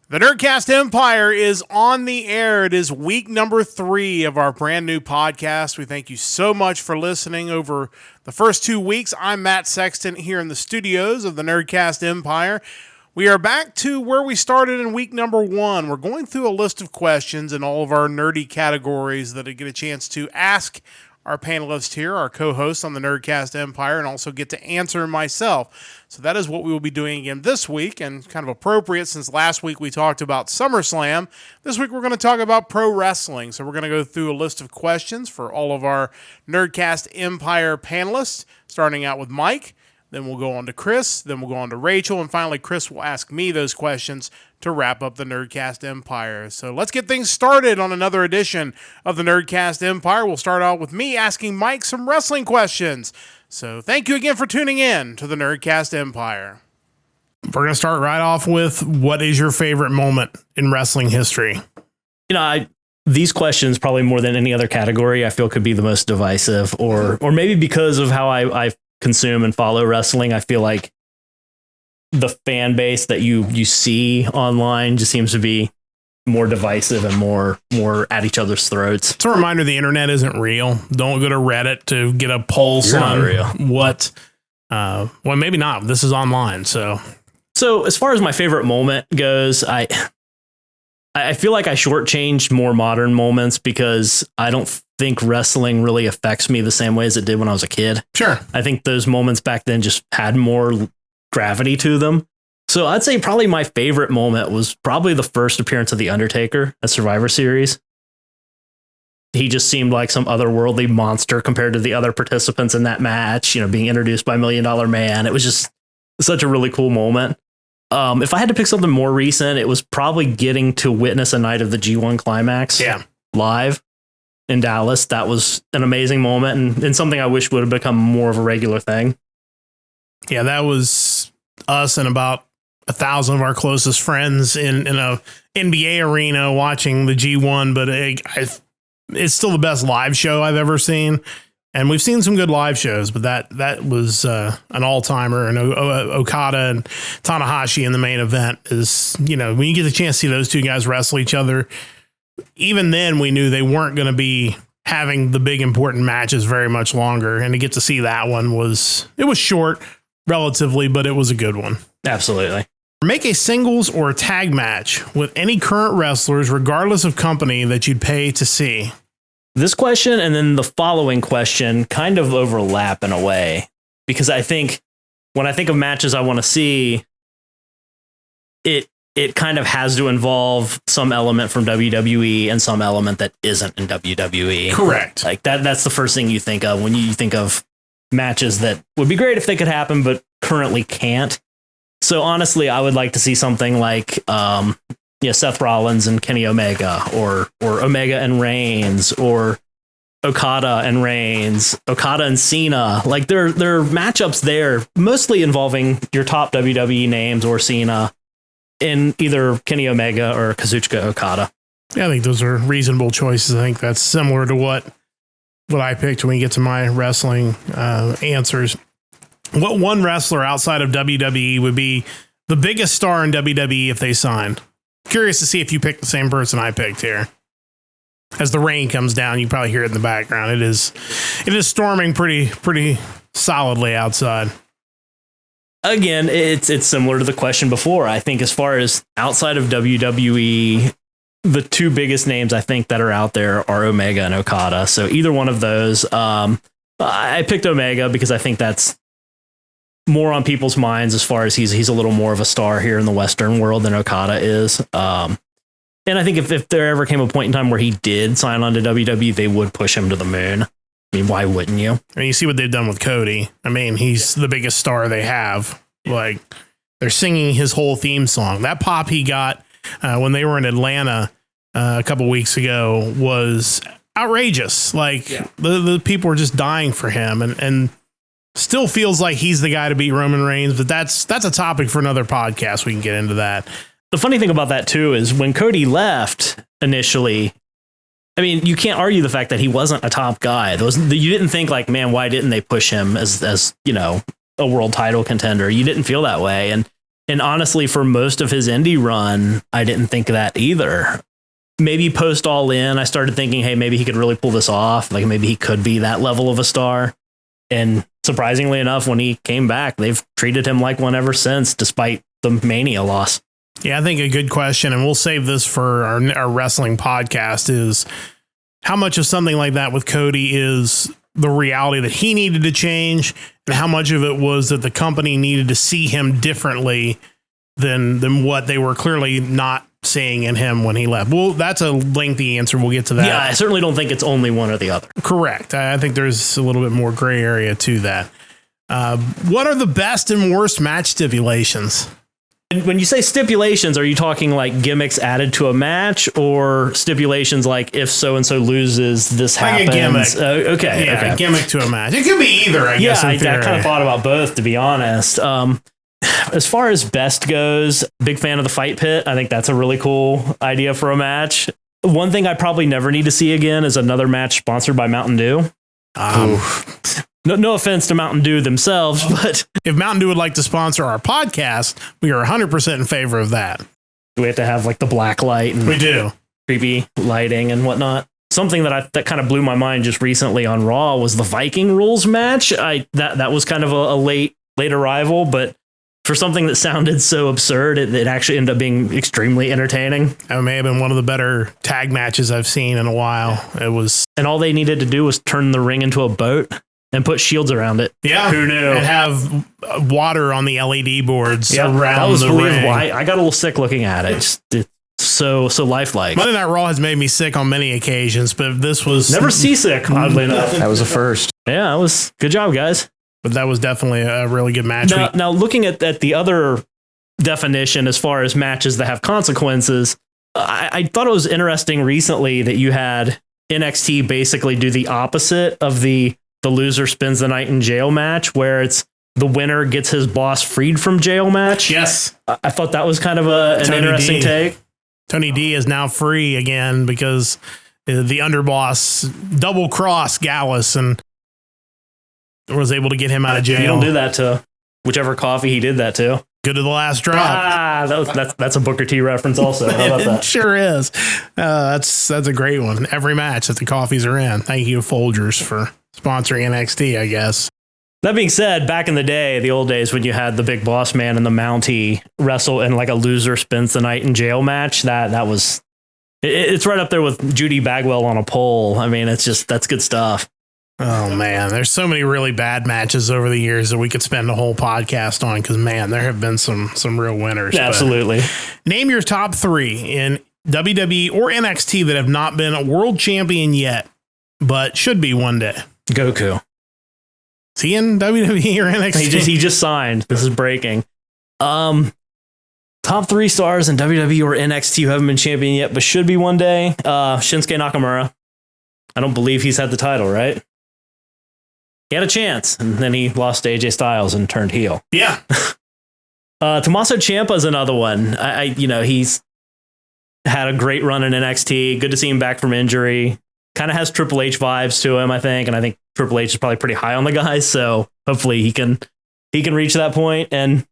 The Nerdcast Empire is on the air. It is week number 3 of our brand new podcast. We thank you so much for listening over the first 2 weeks. I'm Matt Sexton here in the studios of the Nerdcast Empire. We are back to where we started in week number 1. We're going through a list of questions in all of our nerdy categories that I get a chance to ask our panelists here, our co-hosts on the Nerdcast Empire, and also get to answer myself. So that is what we will be doing again this week, and kind of appropriate since last week we talked about SummerSlam. This week we're going to talk about pro wrestling. So we're going to go through a list of questions for all of our Nerdcast Empire panelists, starting out with Mike. Then we'll go on to Chris, then we'll go on to Rachel, and finally Chris will ask me those questions to wrap up the Nerdcast Empire. So let's get things started on another edition of the Nerdcast Empire. We'll start out with me asking Mike some wrestling questions. So thank you again for tuning in to the Nerdcast Empire. We're going to start right off with, what is your favorite moment in wrestling history? You know, these questions, probably more than any other category, I feel could be the most divisive, or maybe because of how I consume and follow wrestling, I feel like the fan base that you see online just seems to be more divisive and more at each other's throats. It's a reminder the internet isn't real. Don't go to Reddit to get a pulse on what. Well, maybe not. This is online, so as far as my favorite moment goes, I feel like I shortchanged more modern moments because I don't think wrestling really affects me the same way as it did when I was a kid. Sure. I think those moments back then just had more gravity to them. So I'd say probably my favorite moment was probably the first appearance of The Undertaker at Survivor Series. He just seemed like some otherworldly monster compared to the other participants in that match, you know, being introduced by $1 Million Man. It was just such a really cool moment. If I had to pick something more recent, it was probably getting to witness a night of the G1 Climax live in Dallas. That was an amazing moment and something I wish would have become more of a regular thing. Yeah, that was us and about 1,000 of our closest friends in a NBA arena watching the G1, but it's still the best live show I've ever seen. And we've seen some good live shows, but that was an all-timer. And Okada and Tanahashi in the main event is, you know, when you get the chance to see those two guys wrestle each other, even then we knew they weren't going to be having the big important matches very much longer. And to get to see that one was short relatively, but it was a good one. Absolutely. Make a singles or a tag match with any current wrestlers, regardless of company, that you'd pay to see. This question and then the following question kind of overlap in a way, because I think when I think of matches I want to see, it kind of has to involve some element from WWE and some element that isn't in WWE. Correct. Like that's the first thing you think of when you think of matches that would be great if they could happen, but currently can't. So honestly, I would like to see something like Seth Rollins and Kenny Omega, or Omega and Reigns, or Okada and Reigns, Okada and Cena. Like there are matchups there, mostly involving your top WWE names or Cena in either Kenny Omega or Kazuchika Okada. Yeah, I think those are reasonable choices. I think that's similar to what I picked when we get to my wrestling answers. What one wrestler outside of WWE would be the biggest star in WWE if they signed? Curious to see if you picked the same person I picked here. As the rain comes down, you probably hear it in the background. It is storming pretty solidly outside. Again, it's similar to the question before. I think as far as outside of WWE, the two biggest names I think that are out there are Omega and Okada. So either one of those. I picked Omega because I think that's more on people's minds as far as he's a little more of a star here in the Western world than Okada is. And I think if there ever came a point in time where he did sign on to WWE, they would push him to the moon. I mean, why wouldn't you? I mean, you see what they've done with Cody. I mean, he's the biggest star they have. Like, they're singing his whole theme song. That pop he got when they were in Atlanta a couple weeks ago was outrageous. Like, the people were just dying for him, and still feels like he's the guy to beat Roman Reigns, but that's a topic for another podcast. We can get into that. The funny thing about that too is when Cody left initially, I mean, you can't argue the fact that he wasn't a top guy. You didn't think like, man, why didn't they push him as you know, a world title contender? You didn't feel that way. And And honestly, for most of his indie run, I didn't think that either. Maybe post All In, I started thinking, hey, maybe he could really pull this off. Like maybe he could be that level of a star. And surprisingly enough, when he came back, they've treated him like one ever since, despite the Mania loss. Yeah, I think a good question, and we'll save this for our wrestling podcast, is how much of something like that with Cody is the reality that he needed to change, and how much of it was that the company needed to see him differently than what they were clearly not seeing in him when he left. Well, that's a lengthy answer. We'll get to that. Yeah, I certainly don't think it's only one or the other. Correct. I think there's a little bit more gray area to that. What are the best and worst match stipulations? When you say stipulations, are you talking like gimmicks added to a match, or stipulations like if so-and-so loses, this like happens? A gimmick. Okay. Yeah, okay. A gimmick to a match. It could be either, I guess. I kind of thought about both, to be honest. As far as best goes, big fan of the fight pit. I think that's a really cool idea for a match. One thing I probably never need to see again is another match sponsored by Mountain Dew. No offense to Mountain Dew themselves, but if Mountain Dew would like to sponsor our podcast, we are 100% in favor of that. We have to have like the black light and we do creepy lighting and whatnot. Something that kind of blew my mind just recently on Raw was the Viking rules match. That was kind of a late arrival, but for something that sounded so absurd, it actually ended up being extremely entertaining. That may have been one of the better tag matches I've seen in a while. It was, and all they needed to do was turn the ring into a boat and put shields around it. Yeah, who knew? And have water on the LED boards around that was the believable. ring. I got a little sick looking at it. It's so lifelike. Monday Night Raw has made me sick on many occasions, but this was never seasick. Oddly enough, that was a first. Yeah, it was good job, guys. But that was definitely a really good match. Now looking at the other definition as far as matches that have consequences, I thought it was interesting recently that you had NXT basically do the opposite of the loser spends the night in jail match, where it's the winner gets his boss freed from jail match. Yes. I thought that was kind of an interesting take. Tony D is now free again because the underboss double crossed Gallus and was able to get him out of jail. You don't do that to whichever coffee he did that to. Good to the last drop. That's a Booker T reference also. How about that? It sure is. That's a great one. Every match that the coffees are in. Thank you, Folgers, for sponsoring NXT, I guess. That being said, back in the day, the old days when you had the big boss man and the Mountie wrestle in like a loser spends the night in jail match, that was it's right up there with Judy Bagwell on a pole. I mean, that's good stuff. Oh man, there's so many really bad matches over the years that we could spend a whole podcast on, because man, there have been some real winners. Absolutely. Name your top 3 in WWE or NXT that have not been a world champion yet, but should be one day. Goku. Is he in WWE or NXT? He just signed. This is breaking. Top 3 stars in WWE or NXT who haven't been champion yet, but should be one day. Shinsuke Nakamura. I don't believe he's had the title, right? He had a chance, and then he lost to AJ Styles and turned heel. Yeah. Tommaso Ciampa is another one. He's had a great run in NXT. Good to see him back from injury. Kind of has Triple H vibes to him, I think, and I think Triple H is probably pretty high on the guy, so hopefully he can reach that point. And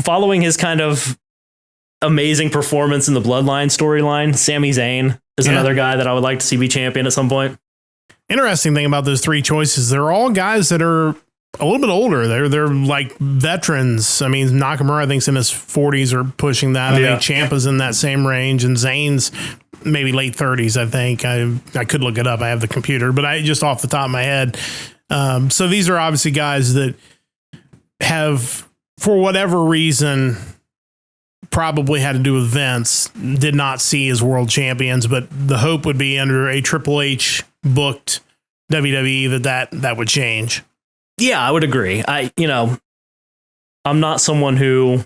following his kind of amazing performance in the Bloodline storyline, Sami Zayn is another guy that I would like to see be champion at some point. Interesting thing about those 3 choices, they're all guys that are a little bit older. They're like veterans. I mean, Nakamura, I think, is in his 40s or pushing that. I think Ciampa's in that same range, and Zayn's maybe late 30s, I think. I could look it up. I have the computer, but I just off the top of my head. So these are obviously guys that have, for whatever reason, probably had to do with Vince, did not see as world champions, but the hope would be under a Triple H booked WWE that would change. Yeah, I would agree. I'm not someone who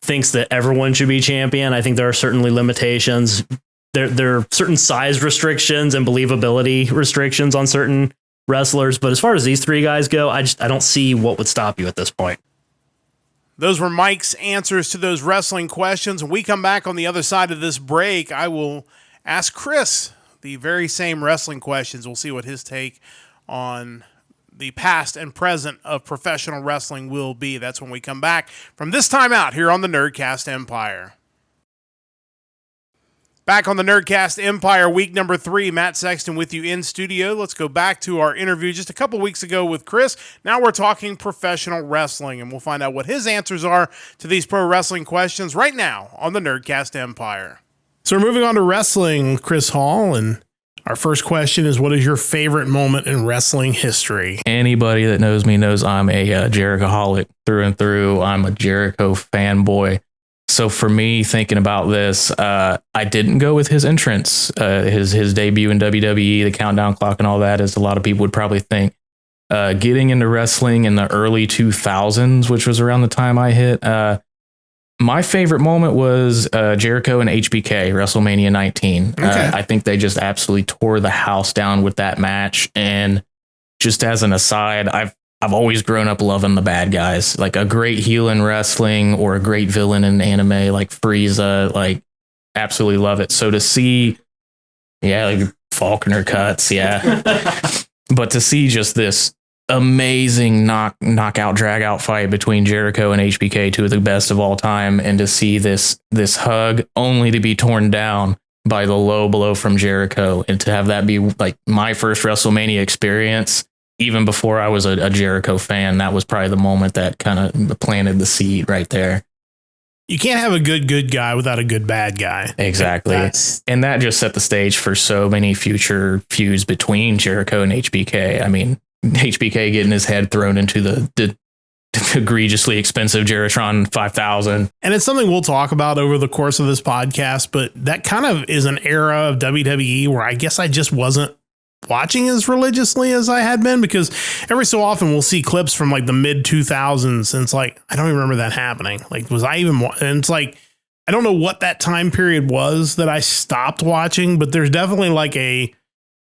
thinks that everyone should be champion. I think there are certainly limitations. There are certain size restrictions and believability restrictions on certain wrestlers. But as far as these 3 guys go, I don't see what would stop you at this point. Those were Mike's answers to those wrestling questions. When we come back on the other side of this break, I will ask Chris the very same wrestling questions. We'll see what his take on the past and present of professional wrestling will be. That's when we come back from this time out here on the Nerdcast Empire. Back on the Nerdcast Empire, week number 3, Matt Sexton with you in studio. Let's go back to our interview just a couple weeks ago with Chris. Now we're talking professional wrestling, and we'll find out what his answers are to these pro wrestling questions right now on the Nerdcast Empire. So we're moving on to wrestling, Chris Hall, and our first question is, what is your favorite moment in wrestling history? Anybody that knows me knows I'm a Jerichoholic through and through. I'm a Jericho fanboy. So for me, thinking about this, I didn't go with his entrance, his debut in WWE, the countdown clock and all that, as a lot of people would probably think. Getting into wrestling in the early 2000s, which was around the time I hit, my favorite moment was Jericho and HBK, WrestleMania 19. Okay. I think they just absolutely tore the house down with that match. And just as an aside, I've always grown up loving the bad guys, like a great heel in wrestling or a great villain in anime like Frieza, like absolutely love it. So to see, like Faulkner cuts, but to see just this amazing knockout drag out fight between Jericho and HBK, two of the best of all time, and to see this hug only to be torn down by the low blow from Jericho, and to have that be like my first WrestleMania experience. Even before I was a Jericho fan, that was probably the moment that kind of planted the seed right there. You can't have a good guy without a good bad guy. Exactly. And that just set the stage for so many future feuds between Jericho and HBK. I mean, HBK getting his head thrown into the egregiously expensive Geritron 5000. And it's something we'll talk about over the course of this podcast, but that kind of is an era of WWE where I guess I just wasn't watching as religiously as I had been, because every so often we'll see clips from like the mid 2000s and it's like, I don't even remember that happening. Like, was I even, and it's like, I don't know what that time period was that I stopped watching, but there's definitely like a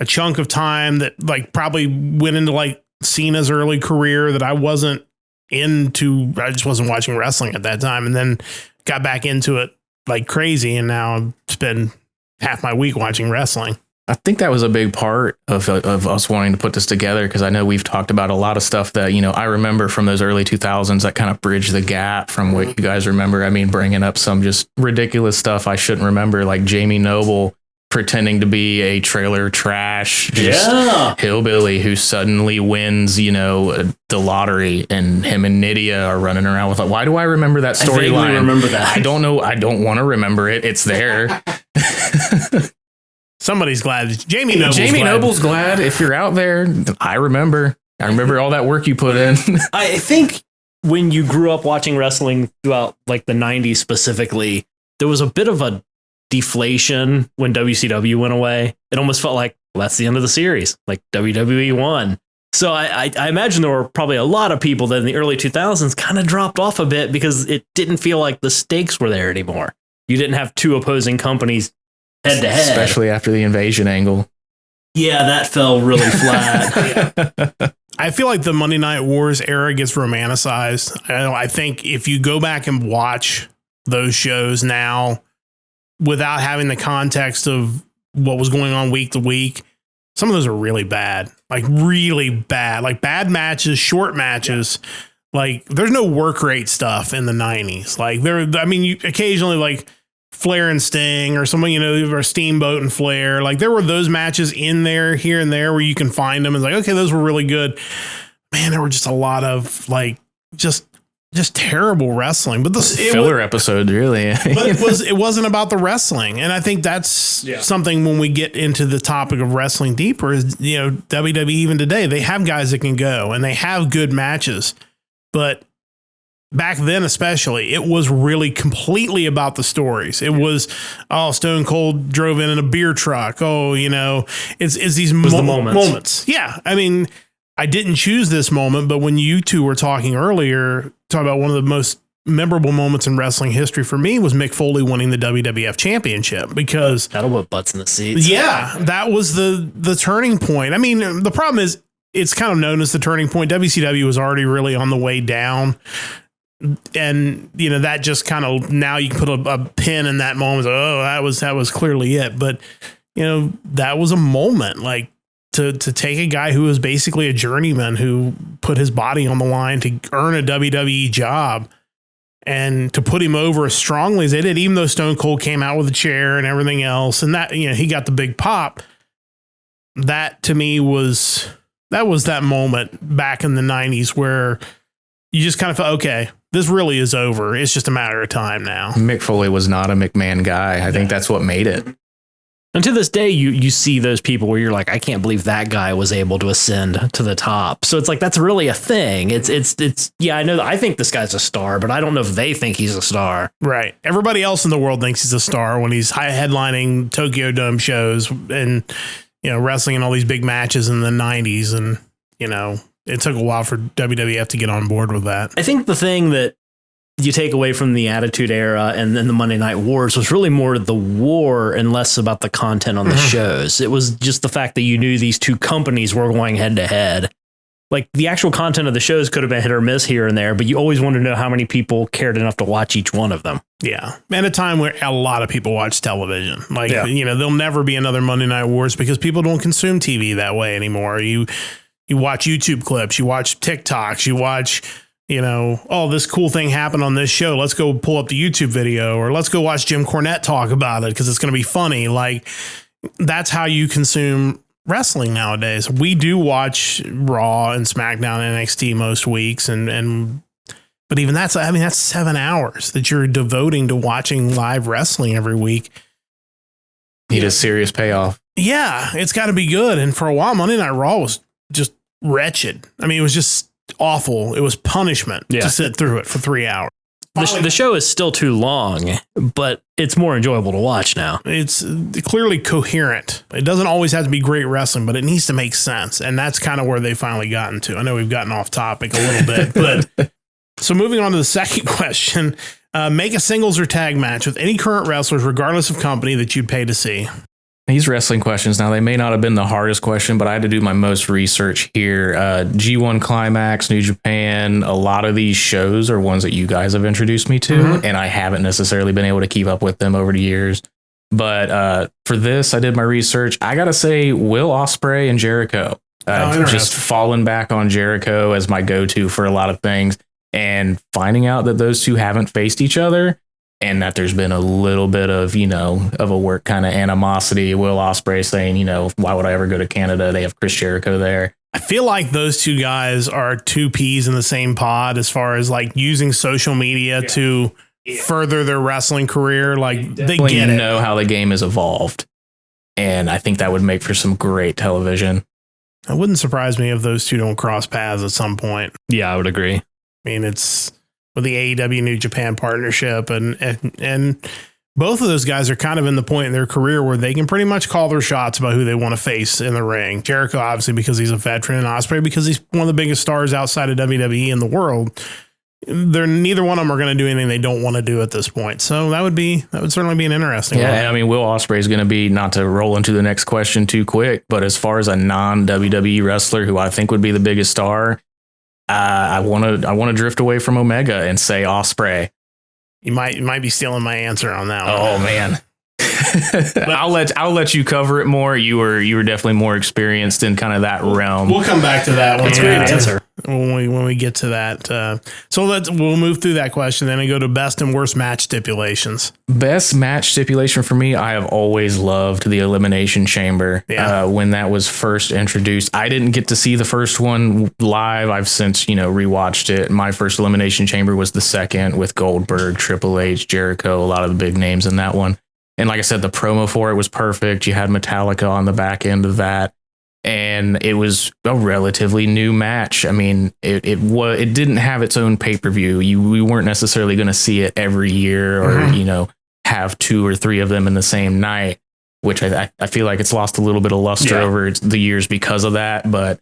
chunk of time that like probably went into like Cena's early career that I wasn't into. I just wasn't watching wrestling at that time, and then got back into it like crazy. And now I've spent half my week watching wrestling. I think that was a big part of us wanting to put this together, because I know we've talked about a lot of stuff that, you know, I remember from those early 2000s that kind of bridged the gap from what you guys remember. I mean, bringing up some just ridiculous stuff I shouldn't remember, like Jamie Noble pretending to be a trailer trash hillbilly who suddenly wins, you know, the lottery, and him and Nydia are running around with, like, why do I remember that storyline? I remember that. I don't know. I don't want to remember it. It's there. Somebody's glad. Jamie Noble's glad. If you're out there, I remember all that work you put in. I think when you grew up watching wrestling throughout like the 90s specifically, there was a bit of a deflation when WCW went away. It almost felt like, well, that's the end of the series. Like WWE won. So I imagine there were probably a lot of people that in the early 2000s kind of dropped off a bit because it didn't feel like the stakes were there anymore. You didn't have two opposing companies head to head, especially after the invasion angle. Yeah, that fell really flat. I feel like the Monday Night Wars era gets romanticized. I think if you go back and watch those shows now without having the context of what was going on week to week, some of those are really bad, like really bad, like bad matches, short matches. Like there's no work rate stuff in the 90s. Like you occasionally like Flair and Sting or something, you know, or Steamboat and Flair. Like there were those matches in there, here and there, where you can find them. It's like, okay, those were really good. Man, there were just a lot of like just terrible wrestling. But filler episodes, really. But it wasn't about the wrestling, and I think that's something when we get into the topic of wrestling deeper is, you know, WWE even today, they have guys that can go and they have good matches, but back then, especially, it was really completely about the stories. It was, Stone Cold drove in a beer truck. Oh, you know, it's these moments. Yeah. I mean, I didn't choose this moment, but when you two were talking earlier, talking about one of the most memorable moments in wrestling history for me was Mick Foley winning the WWF championship, because that'll put butts in the seats. Yeah. That was the turning point. I mean, the problem is it's kind of known as the turning point. WCW was already really on the way down. And, you know, that just kind of, now you can put a pin in that moment. Oh, that was clearly it. But, you know, that was a moment. Like to take a guy who was basically a journeyman who put his body on the line to earn a WWE job and to put him over as strongly as they did, even though Stone Cold came out with a chair and everything else. And that, he got the big pop. That to me was that moment back in the 90s where you just kind of felt, okay, this really is over. It's just a matter of time now. Mick Foley was not a McMahon guy. I think that's what made it. And to this day, you see those people where you're like, I can't believe that guy was able to ascend to the top. So it's like, that's really a thing. It's yeah, I know. I think this guy's a star, but I don't know if they think he's a star. Right. Everybody else in the world thinks he's a star when he's headlining Tokyo Dome shows and, wrestling in all these big matches in the 90s. And, it took a while for WWF to get on board with that. I think the thing that you take away from the Attitude Era and then the Monday Night Wars was really more the war and less about the content on the shows. It was just the fact that you knew these two companies were going head to head. Like the actual content of the shows could have been hit or miss here and there, but you always wanted to know how many people cared enough to watch each one of them. Yeah. And a time where a lot of people watch television. Like, there'll never be another Monday Night Wars because people don't consume TV that way anymore. You watch YouTube clips, you watch TikToks, you watch, this cool thing happened on this show. Let's go pull up the YouTube video, or let's go watch Jim Cornette talk about it because it's going to be funny. Like, that's how you consume wrestling nowadays. We do watch Raw and SmackDown and NXT most weeks. But even that's 7 hours that you're devoting to watching live wrestling every week. Need a serious payoff. Yeah, it's got to be good. And for a while, Monday Night Raw was just wretched. I mean, it was just awful. It was punishment to sit through it for 3 hours. The show is still too long, but it's more enjoyable to watch now. It's clearly coherent. It doesn't always have to be great wrestling, but it needs to make sense. And that's kind of where they finally gotten to. I know we've gotten off topic a little bit, but so moving on to the second question, make a singles or tag match with any current wrestlers, regardless of company, that you'd pay to see. These wrestling questions, now they may not have been the hardest question, but I had to do my most research here. G1 Climax, New Japan, a lot of these shows are ones that you guys have introduced me to, and I haven't necessarily been able to keep up with them over the years. But for this, I did my research. I got to say Will Ospreay and Jericho. Just falling back on Jericho as my go-to for a lot of things, and finding out that those two haven't faced each other, and that there's been a little bit of, of a work kind of animosity. Will Ospreay saying, why would I ever go to Canada? They have Chris Jericho there. I feel like those two guys are two peas in the same pod as far as like using social media to further their wrestling career. Like they get it. Know how the game has evolved. And I think that would make for some great television. It wouldn't surprise me if those two don't cross paths at some point. Yeah, I would agree. I mean, it's with the AEW New Japan partnership and both of those guys are kind of in the point in their career where they can pretty much call their shots about who they want to face in the ring. Jericho, obviously, because he's a veteran, and Ospreay because he's one of the biggest stars outside of WWE in the world. Neither one of them are going to do anything they don't want to do at this point. So that would certainly be an interesting one. And I mean, Will Ospreay is going to be, not to roll into the next question too quick, but as far as a non-WWE wrestler who I think would be the biggest star, I want to drift away from Omega and say Ospreay. You might be stealing my answer on that one. Oh man. I'll let you cover it more. You were definitely more experienced in kind of that realm. We'll come back to that one. That's a great answer. When we get to that. So we'll move through that question then and go to best and worst match stipulations. Best match stipulation for me, I have always loved the Elimination Chamber. When that was first introduced, I didn't get to see the first one live. I've since, rewatched it. My first Elimination Chamber was the second with Goldberg, Triple H, Jericho, a lot of the big names in that one. And like I said, the promo for it was perfect. You had Metallica on the back end of that. And it was a relatively new match. I mean, it didn't have its own pay-per-view. We weren't necessarily going to see it every year or, have 2 or 3 of them in the same night, which I feel like it's lost a little bit of luster over the years because of that. But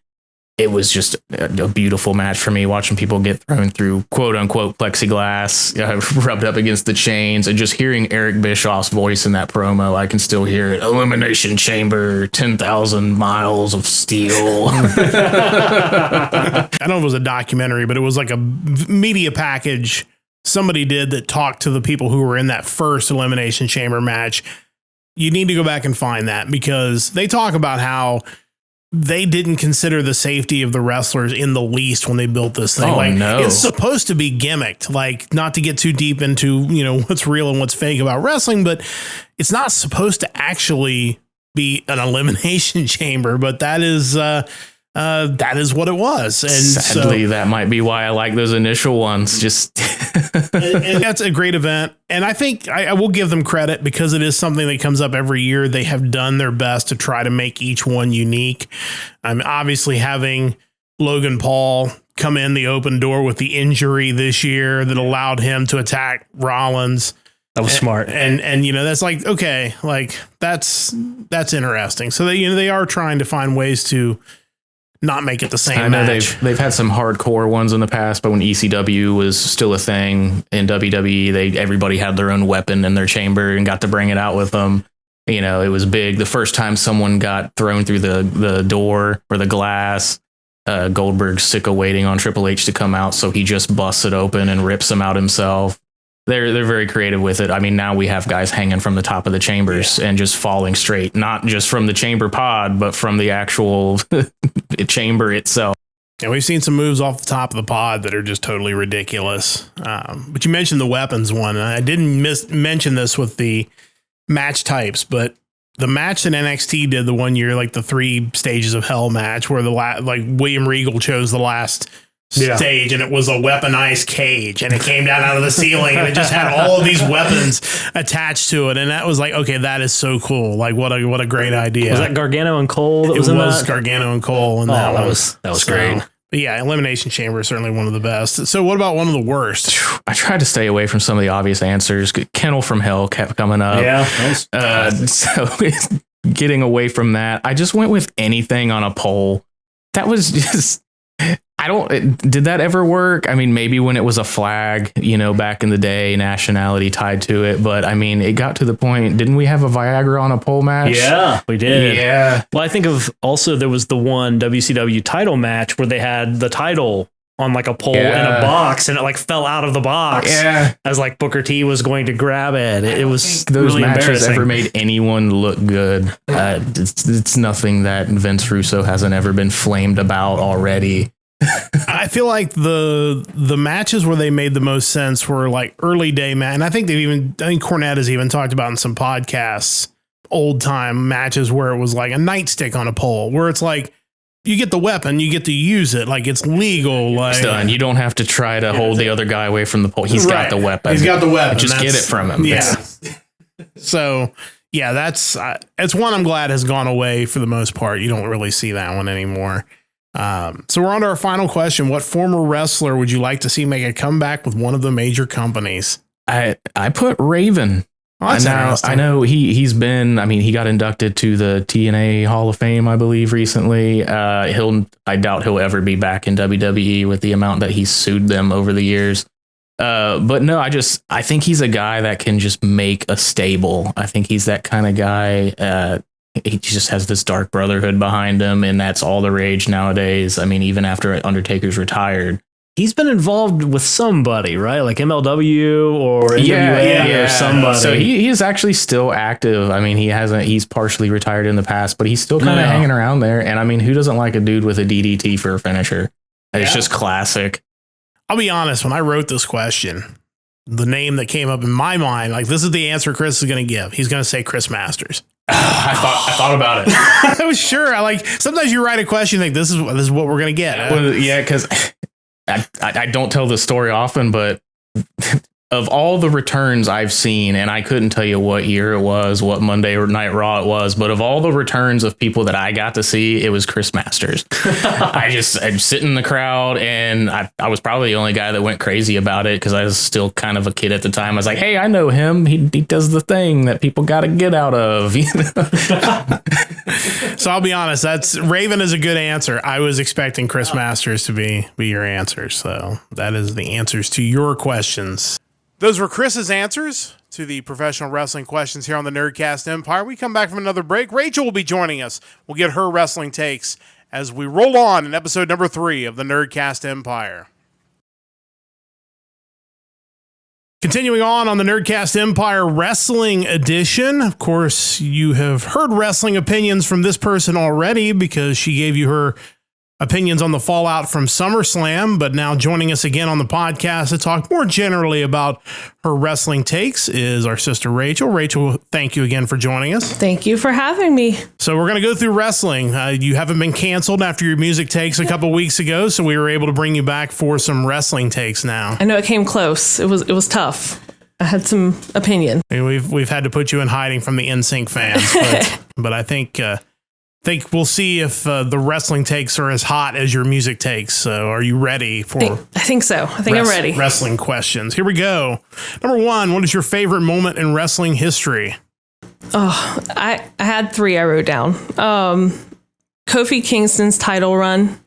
it was just a beautiful match for me, watching people get thrown through quote unquote plexiglass, rubbed up against the chains, and just hearing Eric Bischoff's voice in that promo. I can still hear it. Elimination Chamber, 10,000 miles of steel. I don't know if it was a documentary, but it was like a media package somebody did that talked to the people who were in that first Elimination Chamber match. You need to go back and find that because they talk about how they didn't consider the safety of the wrestlers in the least when they built this thing. Oh, like, no. it's supposed to be gimmicked, like not to get too deep into, what's real and what's fake about wrestling, but it's not supposed to actually be an elimination chamber, but that is what it was. And sadly, that might be why I like those initial ones. Just and that's a great event. And I think I will give them credit because it is something that comes up every year. They have done their best to try to make each one unique. I'm obviously having Logan Paul come in the open door with the injury this year that allowed him to attack Rollins. That was smart. And that's like, okay, like that's interesting. So they are trying to find ways to not make it the same. I know match. they've had some hardcore ones in the past, but when ECW was still a thing in WWE, everybody had their own weapon in their chamber and got to bring it out with them. It was big. The first time someone got thrown through the door or the glass, Goldberg's sick of waiting on Triple H to come out, so he just busts it open and rips them out himself. They're very creative with it. I mean, now we have guys hanging from the top of the chambers and just falling straight, not just from the chamber pod, but from the actual chamber itself. And we've seen some moves off the top of the pod that are just totally ridiculous. But you mentioned the weapons one. And I didn't mention this with the match types, but the match that NXT did the one year, like the 3 stages of hell match, where like William Regal chose the last stage, and it was a weaponized cage, and it came down out of the ceiling, and it just had all of these weapons attached to it, and that was like, okay, that is so cool. Like, what a great idea. Was that Gargano and Cole? It was Gargano and Cole, and that was great. But yeah, Elimination Chamber is certainly one of the best. So what about one of the worst? I tried to stay away from some of the obvious answers. Kennel from Hell kept coming up. Yeah. So getting away from that, I just went with anything on a poll. That was just... did that ever work? I mean, maybe when it was a flag, back in the day, nationality tied to it. But I mean, it got to the point, didn't we have a Viagra on a pole match? Yeah, we did. Yeah. Well, I think of also there was the one WCW title match where they had the title on like a pole in a box, and it like fell out of the box as like Booker T was going to grab it. It was those really matches embarrassing. ever made anyone look good. It's nothing that Vince Russo hasn't ever been flamed about already. I feel like the matches where they made the most sense were like early day match, and I think Cornette has even talked about in some podcasts old time matches where it was like a nightstick on a pole, where it's like you get the weapon, you get to use it, like it's legal. Like, it's done. You don't have to try to hold the other guy away from the pole. He's got the weapon. He's got the weapon. Just get it from him. Yeah. So yeah, that's one I'm glad has gone away for the most part. You don't really see that one anymore. So we're on to our final question. What former wrestler would you like to see make a comeback with one of the major companies? I put Raven. I know he's been, I mean, he got inducted to the TNA Hall of Fame, I believe, recently. I doubt he'll ever be back in WWE with the amount that he's sued them over the years. But no, I think he's a guy that can just make a stable. I think he's that kind of guy. He just has this dark brotherhood behind him, and that's all the rage nowadays. I mean, even after Undertaker's retired. He's been involved with somebody, right? Like MLW or NWA or somebody. So he is actually still active. I mean, he's partially retired in the past, but he's still kind of hanging around there. And I mean, who doesn't like a dude with a DDT for a finisher? It's just classic. I'll be honest, when I wrote this question, the name that came up in my mind, like, this is the answer Chris is going to give. He's going to say Chris Masters. I thought about it. I was sure. Sometimes you write a question, like, this is what we're going to get. Well, yeah, because I don't tell this story often, but of all the returns I've seen, and I couldn't tell you what year it was, what Monday or Night Raw it was, but of all the returns of people that I got to see, it was Chris Masters. I'd sit in the crowd, and I was probably the only guy that went crazy about it because I was still kind of a kid at the time. I was like, hey, I know him. He does the thing that people got to get out of. So I'll be honest, Raven is a good answer. I was expecting Chris Masters to be your answer. So that is the answers to your questions. Those were Chris's answers to the professional wrestling questions here on the Nerdcast Empire. We come back from another break. Rachel will be joining us. We'll get her wrestling takes as we roll on in episode number 3 of the Nerdcast Empire. Continuing on the Nerdcast Empire Wrestling Edition. Of course, you have heard wrestling opinions from this person already because she gave you her opinions on the fallout from SummerSlam, but now joining us again on the podcast to talk more generally about her wrestling takes is our sister Rachel. Rachel, thank you again for joining us. Thank you for having me. So we're going to go through wrestling. You haven't been canceled after your music takes a couple weeks ago, so we were able to bring you back for some wrestling takes now. I know it came close. It was tough. I had some opinion. I mean, we've had to put you in hiding from the NSYNC fans, but I think we'll see if the wrestling takes are as hot as your music takes. So are you ready for... I think so. I think I'm ready. Wrestling questions. Here we go. Number one, what is your favorite moment in wrestling history? Oh, I had three I wrote down. Kofi Kingston's title run.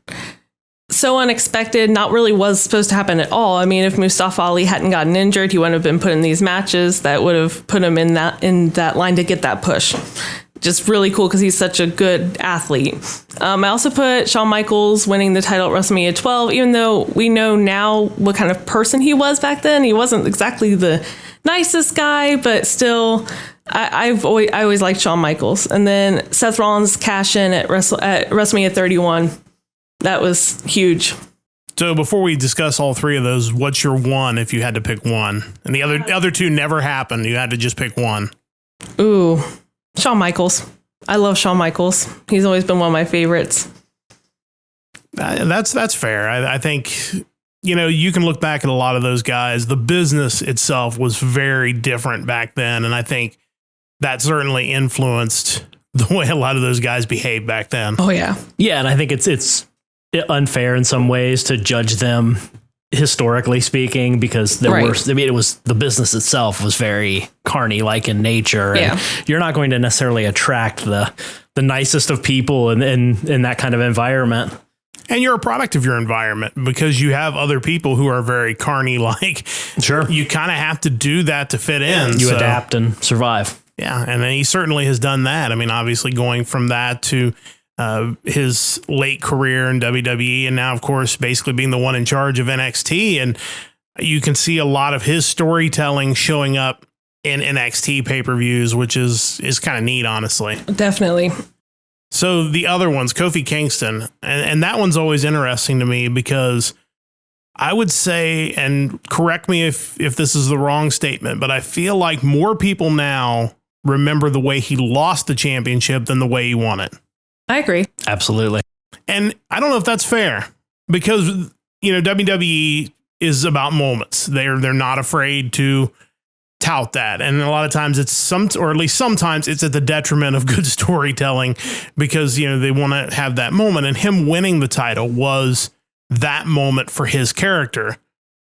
So unexpected, not really was supposed to happen at all. I mean, if Mustafa Ali hadn't gotten injured, he wouldn't have been put in these matches that would have put him in that line to get that push. Just really cool because he's such a good athlete. I also put Shawn Michaels winning the title at WrestleMania 12, even though we know now what kind of person he was back then. He wasn't exactly the nicest guy, but still, I always liked Shawn Michaels. And then Seth Rollins cash in at WrestleMania 31. That was huge. So before we discuss all three of those, what's your one if you had to pick one? And the other two never happened. You had to just pick one. Ooh, Shawn Michaels. I love Shawn Michaels. He's always been one of my favorites. That's fair. I think, you can look back at a lot of those guys. The business itself was very different back then. And I think that certainly influenced the way a lot of those guys behaved back then. Oh, yeah. Yeah, and I think it's unfair in some ways to judge them historically speaking, because it was the business itself was very carny-like in nature. And you're not going to necessarily attract the nicest of people in that kind of environment. And you're a product of your environment because you have other people who are very carny-like. Sure. You kind of have to do that to fit in. You adapt and survive. Yeah, and he certainly has done that. I mean, obviously going from that to his late career in WWE, and now, of course, basically being the one in charge of NXT. And you can see a lot of his storytelling showing up in NXT pay-per-views, which is kind of neat, honestly. Definitely. So the other one's Kofi Kingston, and that one's always interesting to me because I would say, and correct me if this is the wrong statement, but I feel like more people now remember the way he lost the championship than the way he won it. I agree. Absolutely. And I don't know if that's fair because, WWE is about moments. They're not afraid to tout that. And a lot of times or at least sometimes it's at the detriment of good storytelling because, they want to have that moment. And him winning the title was that moment for his character.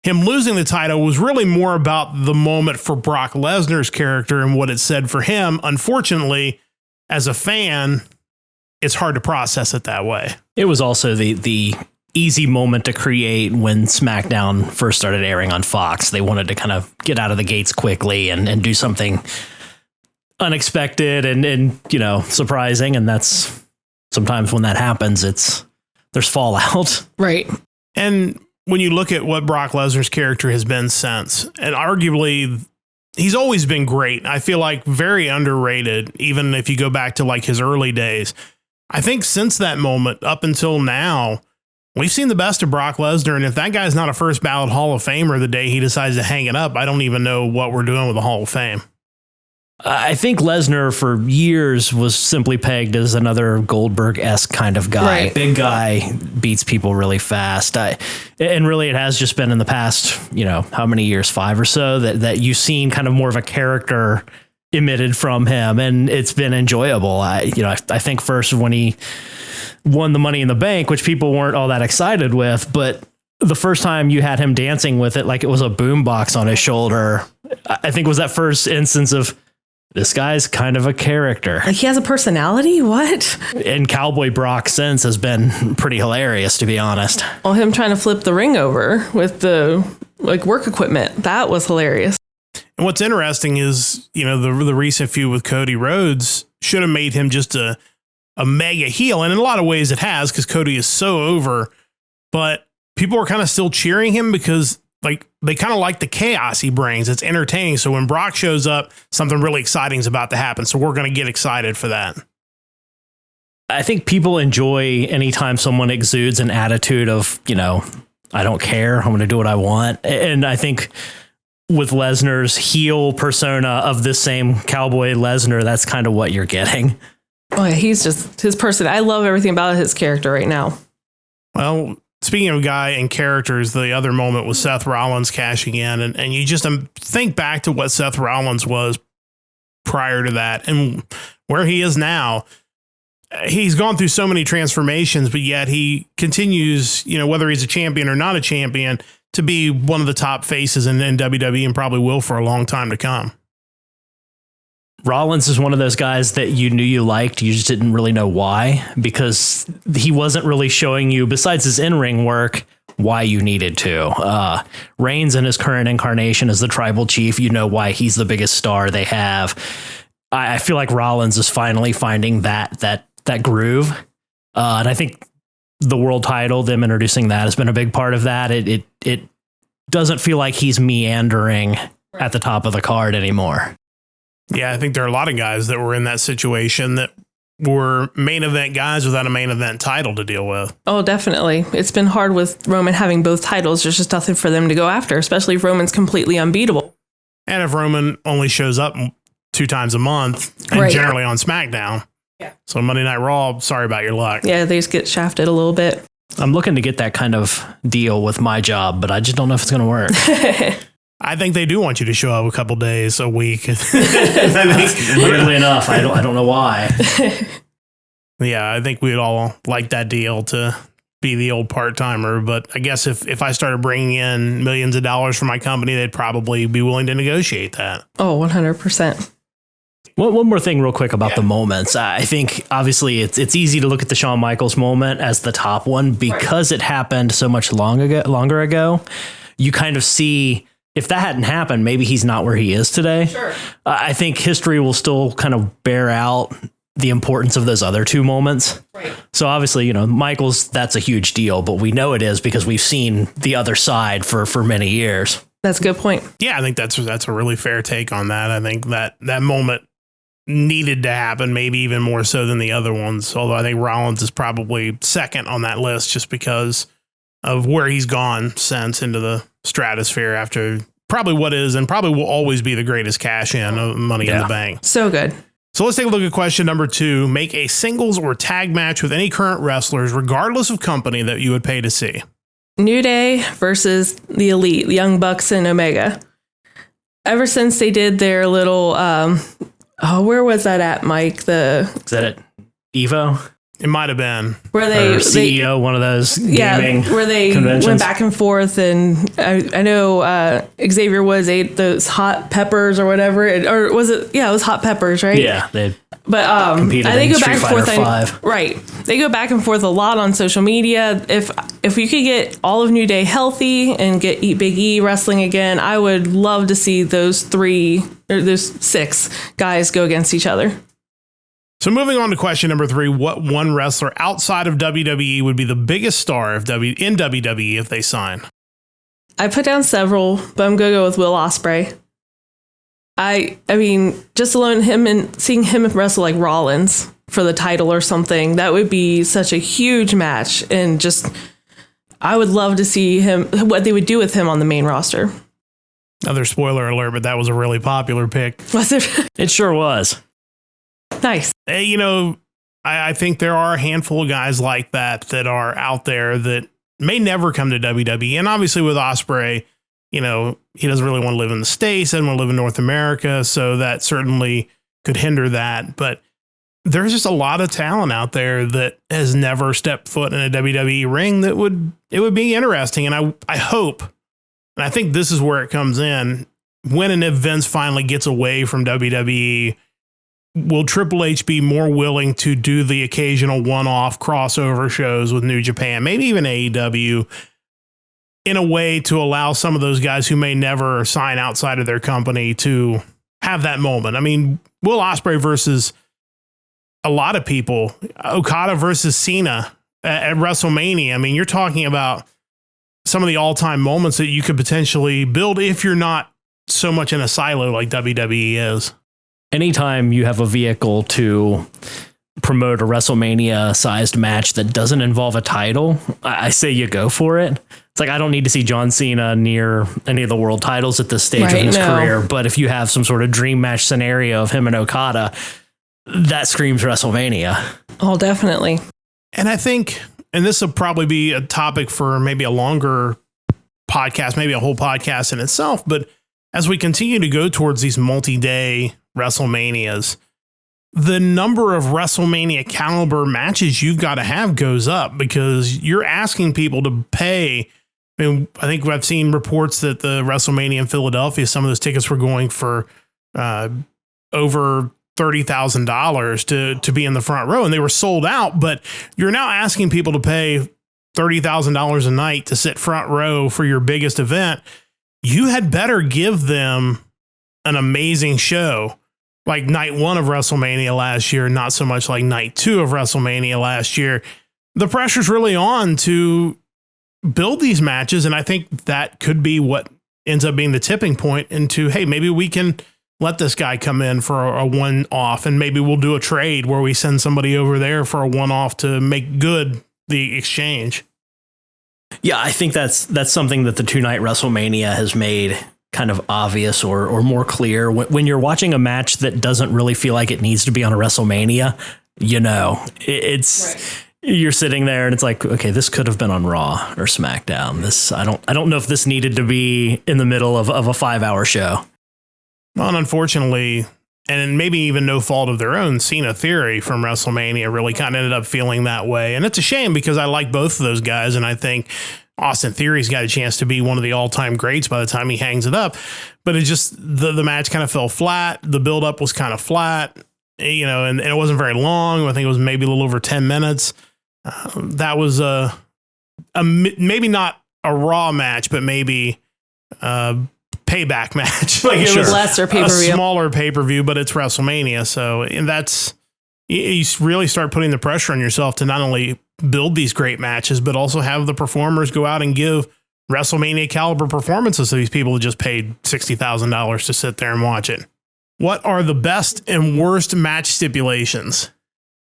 Him losing the title was really more about the moment for Brock Lesnar's character and what it said for him. Unfortunately, as a fan, it's hard to process it that way. It was also the easy moment to create when SmackDown first started airing on Fox. They wanted to kind of get out of the gates quickly and do something unexpected and surprising. And that's sometimes when that happens, there's fallout. Right. And when you look at what Brock Lesnar's character has been since, and arguably he's always been great. I feel like very underrated, even if you go back to like his early days. I think since that moment up until now, we've seen the best of Brock Lesnar. And if that guy's not a first ballot Hall of Famer the day he decides to hang it up, I don't even know what we're doing with the Hall of Fame. I think Lesnar for years was simply pegged as another Goldberg-esque kind of guy. Right. Big guy, beats people really fast. And really it has just been in the past, how many years, 5 or so, that you've seen kind of more of a character emitted from him, and it's been enjoyable. I think first when he won the Money in the Bank, which people weren't all that excited with, but the first time you had him dancing with it like it was a boombox on his shoulder, I think was that first instance of this guy's kind of a character. Like he has a personality? What? And Cowboy Brock since has been pretty hilarious, to be honest. Well, him trying to flip the ring over with the work equipment, that was hilarious. And what's interesting is, the recent feud with Cody Rhodes should have made him just a mega heel. And in a lot of ways it has, because Cody is so over, but people are kind of still cheering him because like they kind of like the chaos he brings. It's entertaining. So when Brock shows up, something really exciting is about to happen. So we're going to get excited for that. I think people enjoy anytime someone exudes an attitude of, I don't care. I'm going to do what I want. And I think with Lesnar's heel persona of this same Cowboy Lesnar, that's kind of what you're getting. Oh, yeah, he's just his person. I love everything about his character right now. Well, speaking of guy and characters, the other moment was Seth Rollins cashing in. And you just think back to what Seth Rollins was prior to that and where he is now. He's gone through so many transformations, but yet he continues, whether he's a champion or not a champion, to be one of the top faces in WWE and probably will for a long time to come. Rollins is one of those guys that you knew you liked. You just didn't really know why, because he wasn't really showing you, besides his in-ring work, why you needed to. Reigns in his current incarnation as the tribal chief, you know why he's the biggest star they have. I feel like Rollins is finally finding that groove. And I think the world title, them introducing that, has been a big part of that. It doesn't feel like he's meandering at the top of the card anymore. Yeah, I think there are a lot of guys that were in that situation that were main event guys without a main event title to deal with. Oh, definitely. It's been hard with Roman having both titles. There's just nothing for them to go after, especially if Roman's completely unbeatable. And if Roman only shows up 2 times a month and generally on SmackDown. Yeah. So Monday Night Raw, sorry about your luck. Yeah, they just get shafted a little bit. I'm looking to get that kind of deal with my job, but I just don't know if it's going to work. I think they do want you to show up a couple days a week. Weirdly enough, I don't know why. Yeah, I think we'd all like that deal to be the old part-timer. But I guess if I started bringing in millions of dollars for my company, they'd probably be willing to negotiate that. Oh, 100%. One more thing real quick about the moments. I think obviously it's easy to look at the Shawn Michaels moment as the top one because it happened so much longer ago. You kind of see, if that hadn't happened, maybe he's not where he is today. Sure. I think history will still kind of bear out the importance of those other 2 moments. Right. So obviously, Michaels, that's a huge deal, but we know it is because we've seen the other side for many years. That's a good point. Yeah, I think that's a really fair take on that. I think that moment needed to happen, maybe even more so than the other ones. Although I think Rollins is probably second on that list just because of where he's gone since into the stratosphere after probably what is and probably will always be the greatest cash in of Money in the Bank. So good. So let's take a look at question number 2. Make a singles or tag match with any current wrestlers, regardless of company, that you would pay to see. New Day versus the Elite, the Young Bucks and Omega. Ever since they did their little, where was that at, Mike? Is that at Evo? It might have been. Where they CEO, one of those gaming where they conventions. went back and forth, and I know Xavier ate those hot peppers or whatever, or was it? Yeah, it was hot peppers, right? Yeah, but competed they in go back Street and Fighter forth. V. Right, they go back and forth a lot on social media. If we could get all of New Day healthy and get Big E wrestling again, I would love to see those 6 guys go against each other. So moving on to question number 3, what one wrestler outside of WWE would be the biggest star in WWE if they sign? I put down several, but I'm going to go with Will Ospreay. I mean, just alone him and seeing him wrestle like Rollins for the title or something, that would be such a huge match. And just, I would love to see what they would do with him on the main roster. Another spoiler alert, but that was a really popular pick. Was it? It sure was. Nice. I think there are a handful of guys like that are out there that may never come to WWE. And obviously with Ospreay, he doesn't really want to live in the States, doesn't want to live in North America. So that certainly could hinder that. But there's just a lot of talent out there that has never stepped foot in a WWE ring that would be interesting. And I hope, and I think this is where it comes in, when and if Vince finally gets away from WWE, will Triple H be more willing to do the occasional one-off crossover shows with New Japan, maybe even AEW, in a way to allow some of those guys who may never sign outside of their company to have that moment? I mean, Will Ospreay versus a lot of people, Okada versus Cena at WrestleMania. I mean, you're talking about some of the all-time moments that you could potentially build if you're not so much in a silo like WWE is. Anytime you have a vehicle to promote a WrestleMania-sized match that doesn't involve a title, I say you go for it. It's like, I don't need to see John Cena near any of the world titles at this stage of his career, but if you have some sort of dream match scenario of him and Okada, that screams WrestleMania. Oh, definitely. And I think, and this will probably be a topic for maybe a longer podcast, maybe a whole podcast in itself, but as we continue to go towards these multi-day WrestleManias, the number of WrestleMania caliber matches you've got to have goes up because you're asking people to pay. I mean, I think I've seen reports that the WrestleMania in Philadelphia, some of those tickets were going for over $30,000 to be in the front row, and they were sold out. But you're now asking people to pay $30,000 a night to sit front row for your biggest event. You had better give them an amazing show. Like night 1 of WrestleMania last year, not so much like night 2 of WrestleMania last year. The pressure's really on to build these matches, and I think that could be what ends up being the tipping point into, hey, maybe we can let this guy come in for a one-off, and maybe we'll do a trade where we send somebody over there for a one-off to make good the exchange. Yeah, I think that's something that the 2-night WrestleMania has made kind of obvious or more clear. When you're watching a match that doesn't really feel like it needs to be on a WrestleMania, it's right. You're sitting there and it's like, okay, this could have been on Raw or SmackDown. I don't know if this needed to be in the middle of a 5-hour show. Well, and unfortunately, and maybe even no fault of their own, Cena Theory from WrestleMania really kind of ended up feeling that way. And it's a shame because I like both of those guys, and I think Austin Theory's got a chance to be one of the all-time greats by the time he hangs it up. But it just, the match kind of fell flat. The build-up was kind of flat, and it wasn't very long. I think it was maybe a little over 10 minutes. That was a maybe not a Raw match, but maybe a payback match. Like it was lesser pay-per-view. A smaller pay-per-view, but it's WrestleMania. So, and that's, you really start putting the pressure on yourself to not only build these great matches, but also have the performers go out and give WrestleMania caliber performances to these people who just paid $60,000 to sit there and watch it. What are the best and worst match stipulations?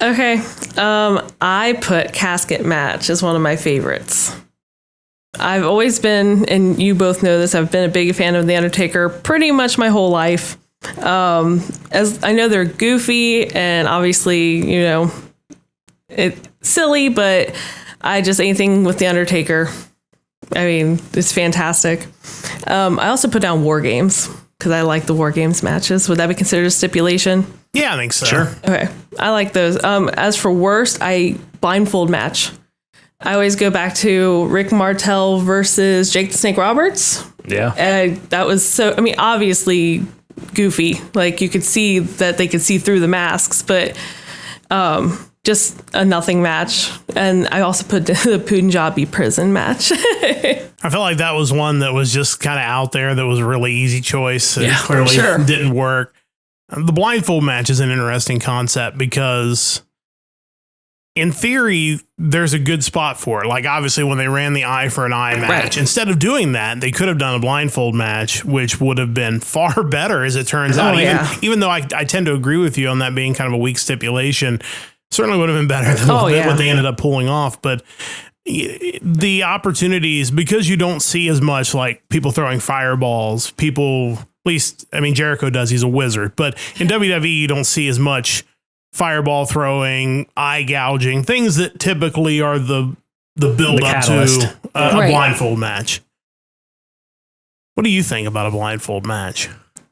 Okay. I put casket match as one of my favorites. I've always been, and you both know this, I've been a big fan of The Undertaker pretty much my whole life. As I know they're goofy and obviously, it's silly, but anything with The Undertaker, I mean, it's fantastic. I also put down War Games because I like the War Games matches. Would that be considered a stipulation? Yeah, I think so. Sure. Okay. I like those. As for worst, blindfold match. I always go back to Rick Martel versus Jake the Snake Roberts. Yeah. That was obviously goofy. Like you could see that they could see through the masks, but just a nothing match. And I also put the Punjabi prison match. I felt like that was one that was just kind of out there. That was a really easy choice. It clearly didn't work. The blindfold match is an interesting concept because in theory, there's a good spot for it. Like obviously when they ran the eye for an eye match, instead of doing that, they could have done a blindfold match, which would have been far better as it turns out. Even though I tend to agree with you on that being kind of a weak stipulation, certainly would have been better than what they ended up pulling off. But the opportunities, because you don't see as much like people throwing fireballs, at least, Jericho does, he's a wizard, but in WWE, you don't see as much fireball throwing, eye gouging, things that typically are the build up to a blindfold match. What do you think about a blindfold match?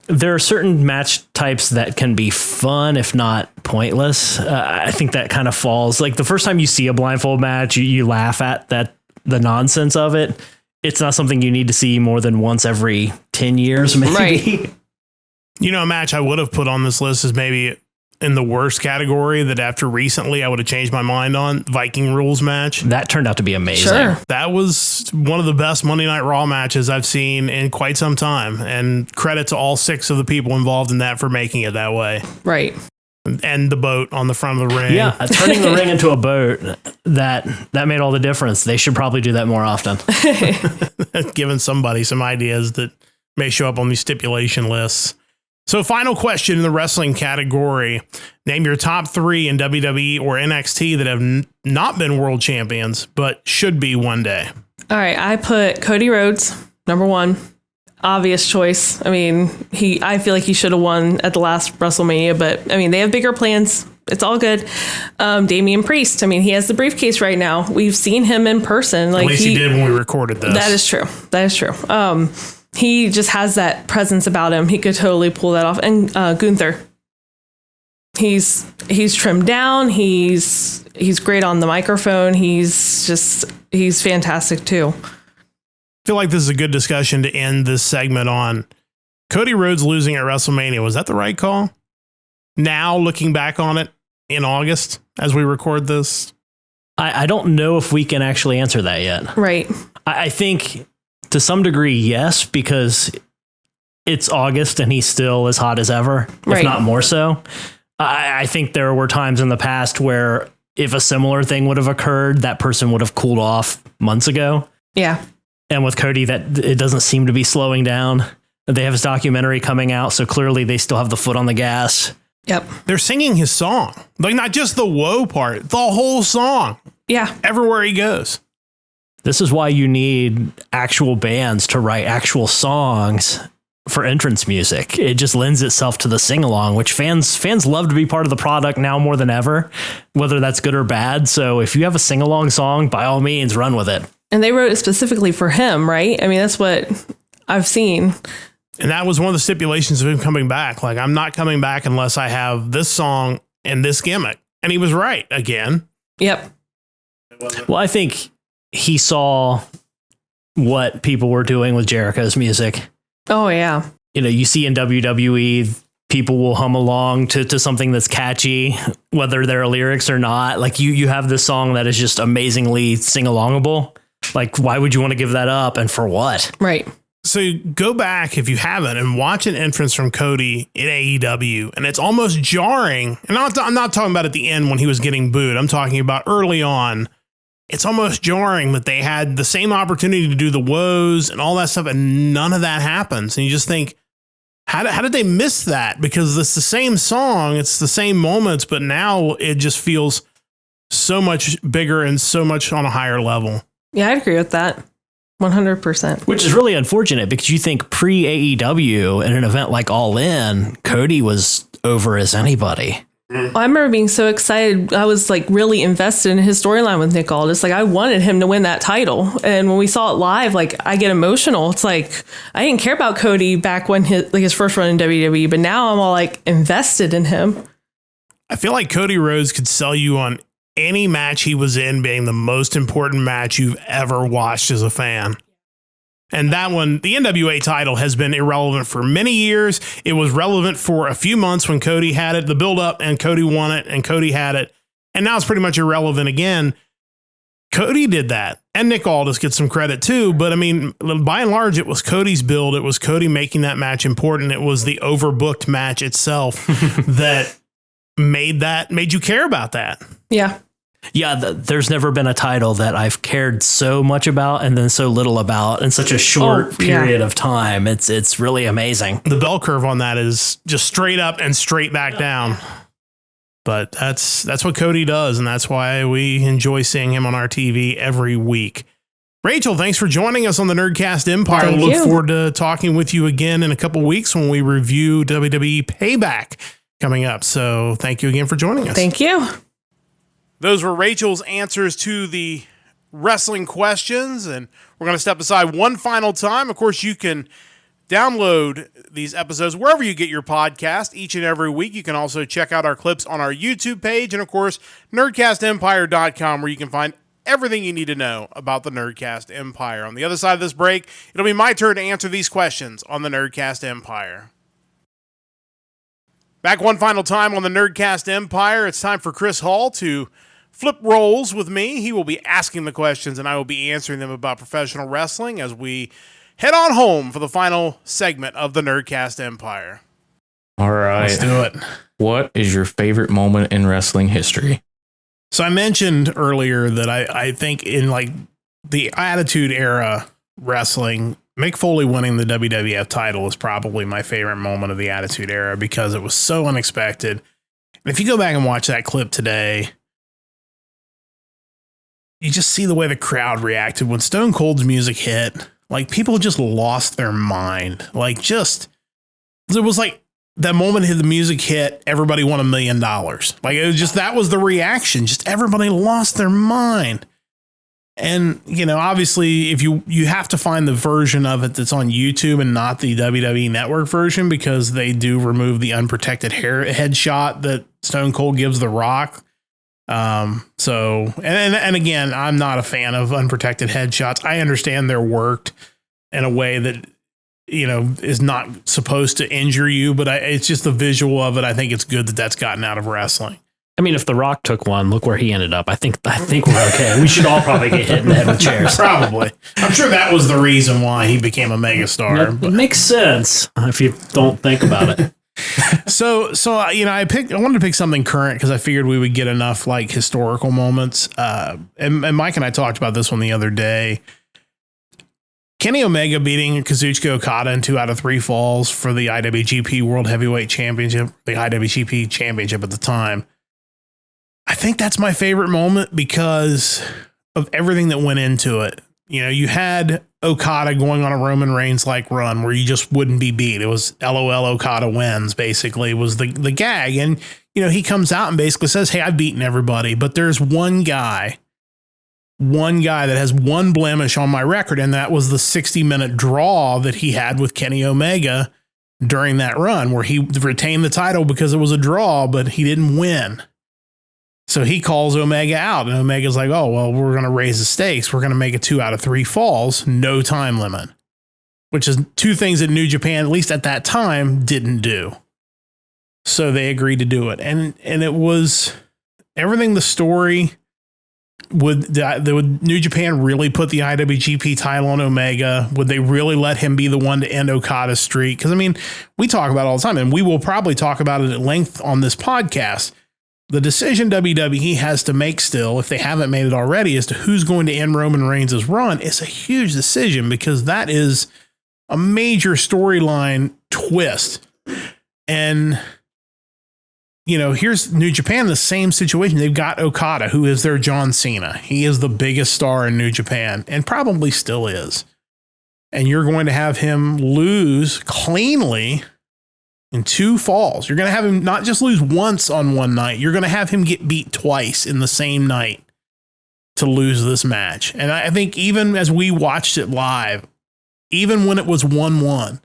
There are certain match types that can be fun, if not pointless. I think that kind of falls, like the first time you see a blindfold match, you laugh at the nonsense of it. It's not something you need to see more than once every 10 years, maybe. Right. A match I would have put on this list is maybe in the worst category that after recently I would have changed my mind on. Viking Rules match. That turned out to be amazing. Sure. That was one of the best Monday Night Raw matches I've seen in quite some time. And credit to all 6 of the people involved in that for making it that way. Right. and the boat on the front of the ring. Yeah, turning the ring into a boat, that made all the difference. They should probably do that more often. Giving somebody some ideas that may show up on these stipulation lists. So final question in the wrestling category. Name your top 3 in WWE or NXT that have not been world champions, but should be one day. All right, I put Cody Rhodes, number 1. Obvious choice. I mean, I feel like he should have won at the last WrestleMania, but I mean, they have bigger plans. It's all good. Damian Priest. I mean, he has the briefcase right now. We've seen him in person. Like At least he did when we recorded this. That is true. That is true. He just has that presence about him. He could totally pull that off. And Gunther. He's trimmed down. He's great on the microphone. He's fantastic too. I feel like this is a good discussion to end this segment on. Cody Rhodes losing at WrestleMania. Was that the right call? Now, looking back on it in August as we record this? I don't know if we can actually answer that yet. Right. I think to some degree, yes, because it's August and he's still as hot as ever, if not more so. I think there were times in the past where if a similar thing would have occurred, that person would have cooled off months ago. Yeah. And with Cody, that it doesn't seem to be slowing down. They have his documentary coming out, so clearly they still have the foot on the gas. Yep. They're singing his song. Like, not just the whoa part, the whole song. Yeah. Everywhere he goes. This is why you need actual bands to write actual songs for entrance music. It just lends itself to the sing-along, which fans love to be part of the product now more than ever, whether that's good or bad. So if you have a sing-along song, by all means, run with it. And they wrote it specifically for him, right? I mean, that's what I've seen. And that was one of the stipulations of him coming back. Like, I'm not coming back unless I have this song and this gimmick. And he was right again. Yep. Well, I think he saw what people were doing with Jericho's music. Oh, yeah. You know, you see in WWE, people will hum along to something that's catchy, whether there are lyrics or not. Like you have this song that is just amazingly sing-alongable. Like, why would you want to give that up? And for what? Right. So go back, if you haven't, and watch an entrance from Cody in AEW. And it's almost jarring. And I'm not talking about at the end when he was getting booed. I'm talking about early on. It's almost jarring that they had the same opportunity to do the woes and all that stuff, and none of that happens. And you just think, how did they miss that? Because it's the same song, it's the same moments, but now it just feels so much bigger and so much on a higher level. Yeah, I'd agree with that. 100%. Which is really unfortunate because you think pre-AEW in an event like All In, Cody was over as anybody. I remember being so excited. I was like really invested in his storyline with Nick Aldis. Like I wanted him to win that title. And when we saw it live, like I get emotional. It's like I didn't care about Cody back when his first run in WWE, but now I'm all like invested in him. I feel like Cody Rhodes could sell you on any match he was in being the most important match you've ever watched as a fan. And that one, the NWA title, has been irrelevant for many years. It was relevant for a few months when Cody had it, the build up, and Cody won it, and Cody had it. And now it's pretty much irrelevant again. Cody did that. And Nick Aldis gets some credit too. But I mean, by and large, it was Cody's build. It was Cody making that match important. It was the overbooked match itself that made you care about that. Yeah. Yeah, there's never been a title that I've cared so much about and then so little about in such a short period of time. It's really amazing. The bell curve on that is just straight up and straight back down. But that's what Cody does, and that's why we enjoy seeing him on our TV every week. Rachel, thanks for joining us on the Nerdcast Empire. Thank We'll look you. forward to talking with you again in a couple weeks when we review WWE Payback coming up. So thank you again for joining us. Thank you. Those were Rachel's answers to the wrestling questions, and we're going to step aside one final time. Of course, you can download these episodes wherever you get your podcast each and every week. You can also check out our clips on our YouTube page, and of course, nerdcastempire.com, where you can find everything you need to know about the Nerdcast Empire. On the other side of this break, it'll be my turn to answer these questions on the Nerdcast Empire. Back one final time on the Nerdcast Empire, it's time for Chris Hall to flip roles with me. He will be asking the questions, and I will be answering them about professional wrestling as we head on home for the final segment of the Nerdcast Empire. All right. Let's do it. What is your favorite moment in wrestling history? So I mentioned earlier that I think in like the Attitude Era wrestling, Mick Foley winning the WWF title is probably my favorite moment of the Attitude Era because it was so unexpected. And if you go back and watch that clip today, you just see the way the crowd reacted when Stone Cold's music hit. Like, people just lost their mind. Like, just, it was like that moment the music hit, everybody won $1 million. Like, it was just, that was the reaction. Just everybody lost their mind. And, you know, obviously, if you have to find the version of it that's on YouTube and not the WWE Network version, because they do remove the unprotected headshot that Stone Cold gives The Rock. So, and again, I'm not a fan of unprotected headshots. I understand they're worked in a way that, you know, is not supposed to injure you, but it's just the visual of it. I think it's good that that's gotten out of wrestling. I mean, if The Rock took one, look where he ended up. I think we're okay. We should all probably get hit in the head with chairs. Probably. I'm sure that was the reason why he became a megastar. It makes sense if you don't think about it. So you know, I wanted to pick something current because I figured we would get enough like historical moments. And Mike and I talked about this one the other day. Kenny Omega beating Kazuchika Okada in 2 out of 3 falls for the IWGP World Heavyweight Championship, the IWGP Championship at the time. I think that's my favorite moment because of everything that went into it. You know, you had Okada going on a Roman Reigns like run where you just wouldn't be beat. It was LOL Okada wins, basically, was the gag. And, you know, he comes out and basically says, hey, I've beaten everybody, but there's one guy that has one blemish on my record. And that was the 60-minute draw that he had with Kenny Omega during that run where he retained the title because it was a draw, but he didn't win. So he calls Omega out, and Omega's like, oh, well, we're going to raise the stakes. We're going to make it 2 out of 3 falls, no time limit, which is 2 things that New Japan, at least at that time, didn't do. So they agreed to do it. And it was everything the story would New Japan really put the IWGP title on Omega? Would they really let him be the one to end Okada's streak? Because, I mean, we talk about it all the time, and we will probably talk about it at length on this podcast. The decision WWE has to make still, if they haven't made it already, as to who's going to end Roman Reigns' run is a huge decision because that is a major storyline twist. And, you know, here's New Japan, the same situation. They've got Okada, who is their John Cena. He is the biggest star in New Japan and probably still is. And you're going to have him lose cleanly in 2 falls. You're going to have him not just lose once on one night. You're going to have him get beat twice in the same night to lose this match. And I think even as we watched it live, even when it was 1-1,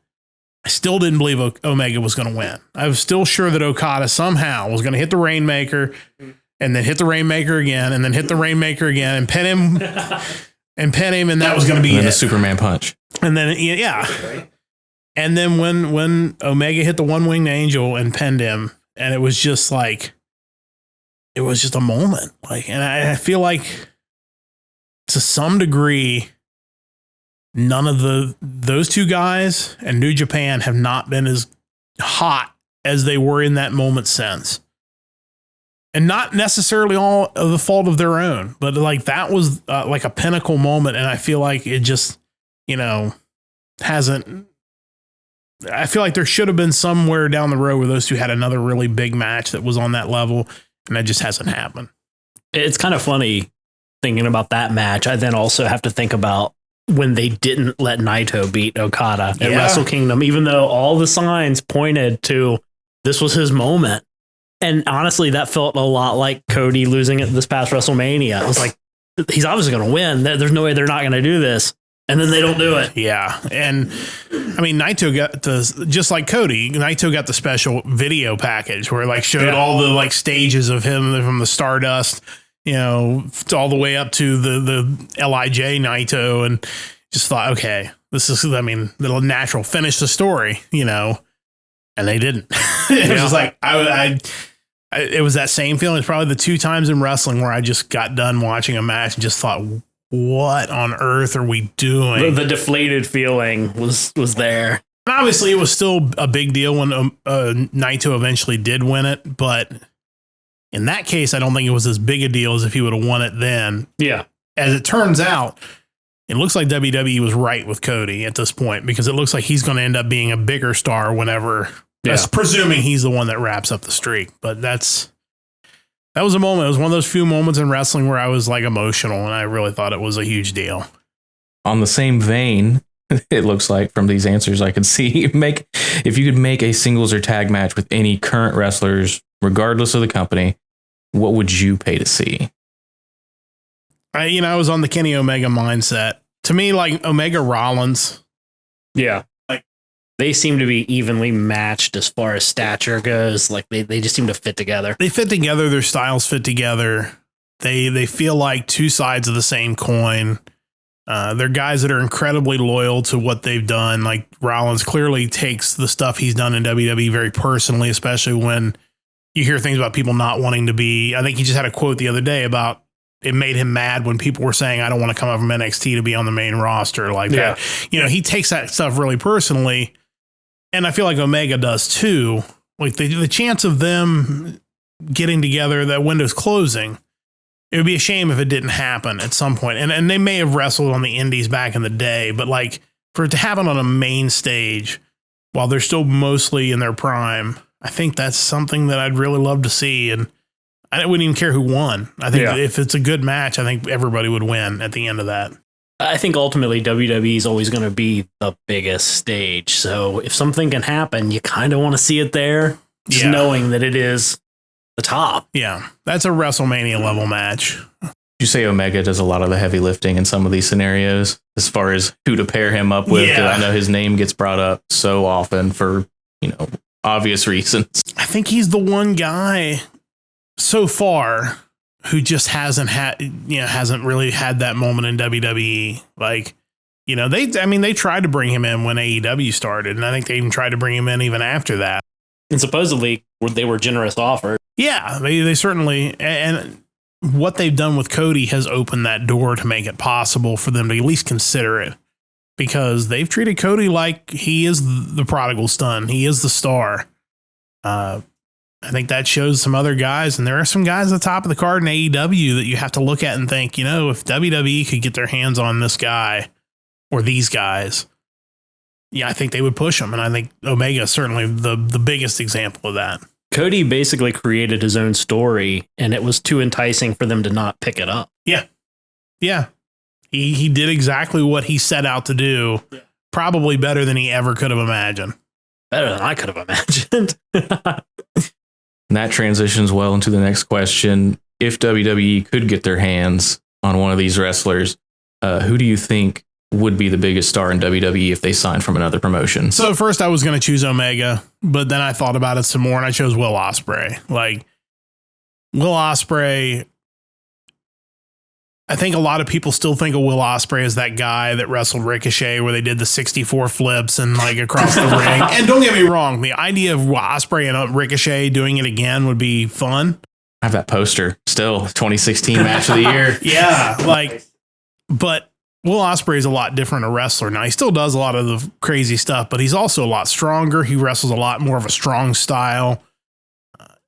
I still didn't believe Omega was going to win. I was still sure that Okada somehow was going to hit the Rainmaker and then hit the Rainmaker again and then hit the Rainmaker again and pin him and that was going to be and then it. the Superman punch. And then, yeah. And then when Omega hit the One-Winged Angel and pinned him, and it was just like, it was just a moment. Like, and I feel like to some degree, none of those 2 guys and New Japan have not been as hot as they were in that moment since. And not necessarily all of the fault of their own, but like that was like a pinnacle moment. And I feel like it just, you know, hasn't. I feel like there should have been somewhere down the road where those 2 had another really big match that was on that level, and that just hasn't happened. It's kind of funny thinking about that match. I then also have to think about when they didn't let Naito beat Okada at Wrestle Kingdom, even though all the signs pointed to this was his moment. And honestly, that felt a lot like Cody losing it this past WrestleMania. It was like, he's obviously going to win. There's no way they're not going to do this. And then they don't do it. Yeah. And I mean, Naito got just like Cody, Naito got the special video package where it like showed all the like stages of him from the Stardust, you know, all the way up to the LIJ Naito, and just thought, okay, this is, I mean, the natural finish the story, you know, and they didn't. It was just like, it was that same feeling. It's probably the 2 times in wrestling where I just got done watching a match and just thought, what on earth are we doing? The deflated feeling was there. And obviously, it was still a big deal when Naito eventually did win it. But in that case, I don't think it was as big a deal as if he would have won it then. Yeah. As it turns out, it looks like WWE was right with Cody at this point, because it looks like he's going to end up being a bigger star whenever, that's presuming he's the one that wraps up the streak. But that was a moment. It was one of those few moments in wrestling where I was like emotional, and I really thought it was a huge deal. On the same vein, it looks like from these answers I could see, if you could make a singles or tag match with any current wrestlers, regardless of the company, what would you pay to see? I was on the Kenny Omega mindset. To me, like Omega Rollins. Yeah. Like they seem to be evenly matched as far as stature goes. Like they just seem to fit together. They fit together. Their styles fit together. They feel like two sides of the same coin. They're guys that are incredibly loyal to what they've done. Like Rollins clearly takes the stuff he's done in WWE very personally, especially when you hear things about people not wanting to be. I think he just had a quote the other day about it made him mad when people were saying, I don't want to come up from NXT to be on the main roster like that. He takes that stuff really personally. And I feel like Omega does too. Like the chance of them getting together, that window's closing. It would be a shame if it didn't happen at some point. And they may have wrestled on the indies back in the day, but like for it to happen on a main stage while they're still mostly in their prime, I think that's something that I'd really love to see. And I wouldn't even care who won. I think if it's a good match, I think everybody would win at the end of that. I think ultimately WWE is always going to be the biggest stage. So if something can happen, you kind of want to see it there, just knowing that it is the top. Yeah, that's a WrestleMania level match. You say Omega does a lot of the heavy lifting in some of these scenarios as far as who to pair him up with. Yeah. I know his name gets brought up so often for, obvious reasons. I think he's the one guy so far who just hasn't really had that moment in WWE. Like, they tried to bring him in when AEW started, and I think they even tried to bring him in even after that. And supposedly they were generous offers. Yeah, they certainly, and what they've done with Cody has opened that door to make it possible for them to at least consider it, because they've treated Cody like he is the prodigal son. He is the star. I think that shows some other guys, and there are some guys at the top of the card in AEW that you have to look at and think, if WWE could get their hands on this guy or these guys, I think they would push him. And I think Omega is certainly the biggest example of that. Cody basically created his own story, and it was too enticing for them to not pick it up. Yeah. Yeah. He did exactly what he set out to do, probably better than he ever could have imagined. Better than I could have imagined. And that transitions well into the next question. If WWE could get their hands on one of these wrestlers, who do you think would be the biggest star in WWE if they signed from another promotion? So first I was going to choose Omega, but then I thought about it some more and I chose Will Ospreay. Like Will Ospreay, I think a lot of people still think of Will Ospreay as that guy that wrestled Ricochet where they did the 64 flips and like across the ring. And don't get me wrong, the idea of Ospreay and Ricochet doing it again would be fun. I have that poster still, 2016 match of the year. Yeah, but Will Ospreay is a lot different a wrestler. Now, he still does a lot of the crazy stuff, but he's also a lot stronger. He wrestles a lot more of a strong style.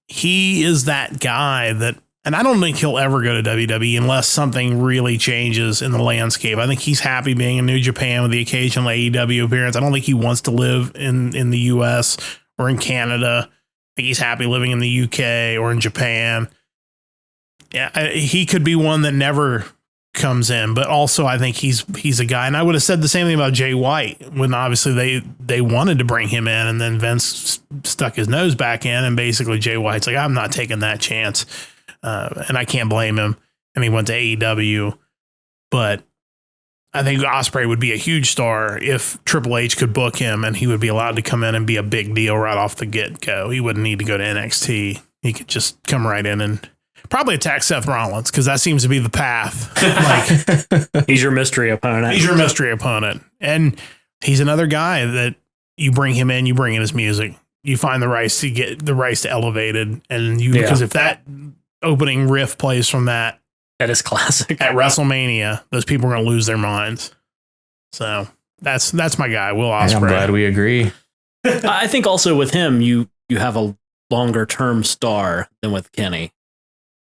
He is that guy that, and I don't think he'll ever go to WWE unless something really changes in the landscape. I think he's happy being in New Japan with the occasional AEW appearance. I don't think he wants to live in the US or in Canada. I think he's happy living in the UK or in Japan. Yeah, he could be one that never comes in, but also I think he's a guy. And I would have said the same thing about Jay White when obviously they wanted to bring him in, and then Vince stuck his nose back in, and basically Jay White's like, I'm not taking that chance. And I can't blame him. And he went to AEW. But I think Ospreay would be a huge star if Triple H could book him and he would be allowed to come in and be a big deal right off the get-go. He wouldn't need to go to NXT. He could just come right in and probably attack Seth Rollins, because that seems to be the path. Like, he's your mystery opponent. He's your mystery opponent. And he's another guy that you bring him in, you bring in his music. You find the rights to get the rights to Elevated. And because if that opening riff plays from that is classic at WrestleMania, those people are going to lose their minds. So That's my guy, Will I'm Ospreay. glad we agree. I think also with him, you have a longer term star than with Kenny.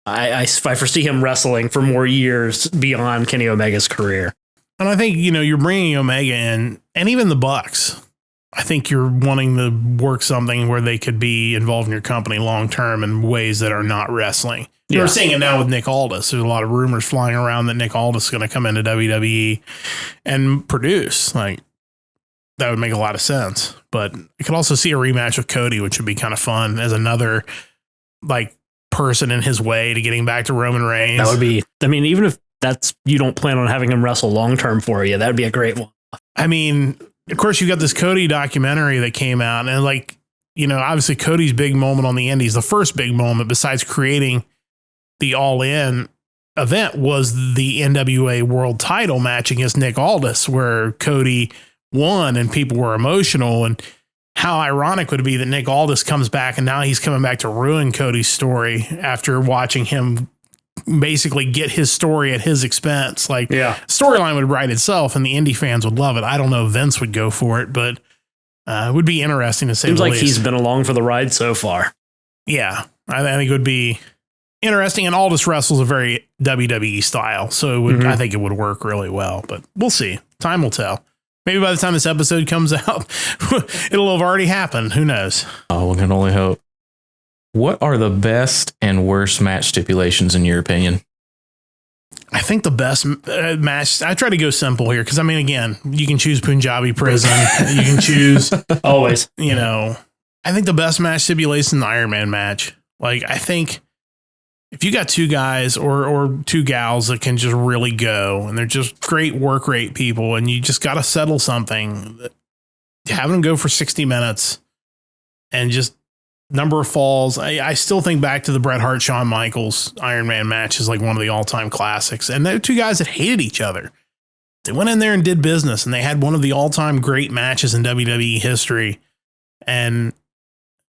I foresee him wrestling for more years beyond Kenny Omega's career. And I think, you're bringing Omega in, and even the Bucks. I think you're wanting to work something where they could be involved in your company long term in ways that are not wrestling. Yeah. We're seeing it now with Nick Aldis. There's a lot of rumors flying around that Nick Aldis is going to come into WWE and produce. Like, that would make a lot of sense. But I could also see a rematch with Cody, which would be kind of fun as another like person in his way to getting back to Roman Reigns. That would be, I mean, even if you don't plan on having him wrestle long term for you, that'd be a great one. I mean, of course, you got this Cody documentary that came out, and obviously Cody's big moment on the Indies, the first big moment besides creating the All In event, was the NWA World Title match against Nick Aldis, where Cody won and people were emotional. And how ironic would it be that Nick Aldis comes back and now he's coming back to ruin Cody's story after watching him basically get his story at his expense. Like, storyline would write itself and the indie fans would love it. I don't know if Vince would go for it, but it would be interesting to say. Seems the like least. He's been along for the ride so far. Yeah, I think it would be interesting. And Aldis wrestles a very WWE style, so it would, I think it would work really well. But we'll see. Time will tell. Maybe by the time this episode comes out, it'll have already happened. Who knows? Oh, we can only hope. What are the best and worst match stipulations in your opinion? I think the best match, I try to go simple here because, I mean, again, you can choose Punjabi Prison. You can choose, always, I think the best match stipulation is the Iron Man match. Like, I think if you got two guys or two gals that can just really go and they're just great work rate people and you just got to settle something, having them go for 60 minutes and just number of falls. I still think back to the Bret Hart, Shawn Michaels Iron Man match is like one of the all-time classics. And they're two guys that hated each other. They went in there and did business and they had one of the all-time great matches in WWE history. And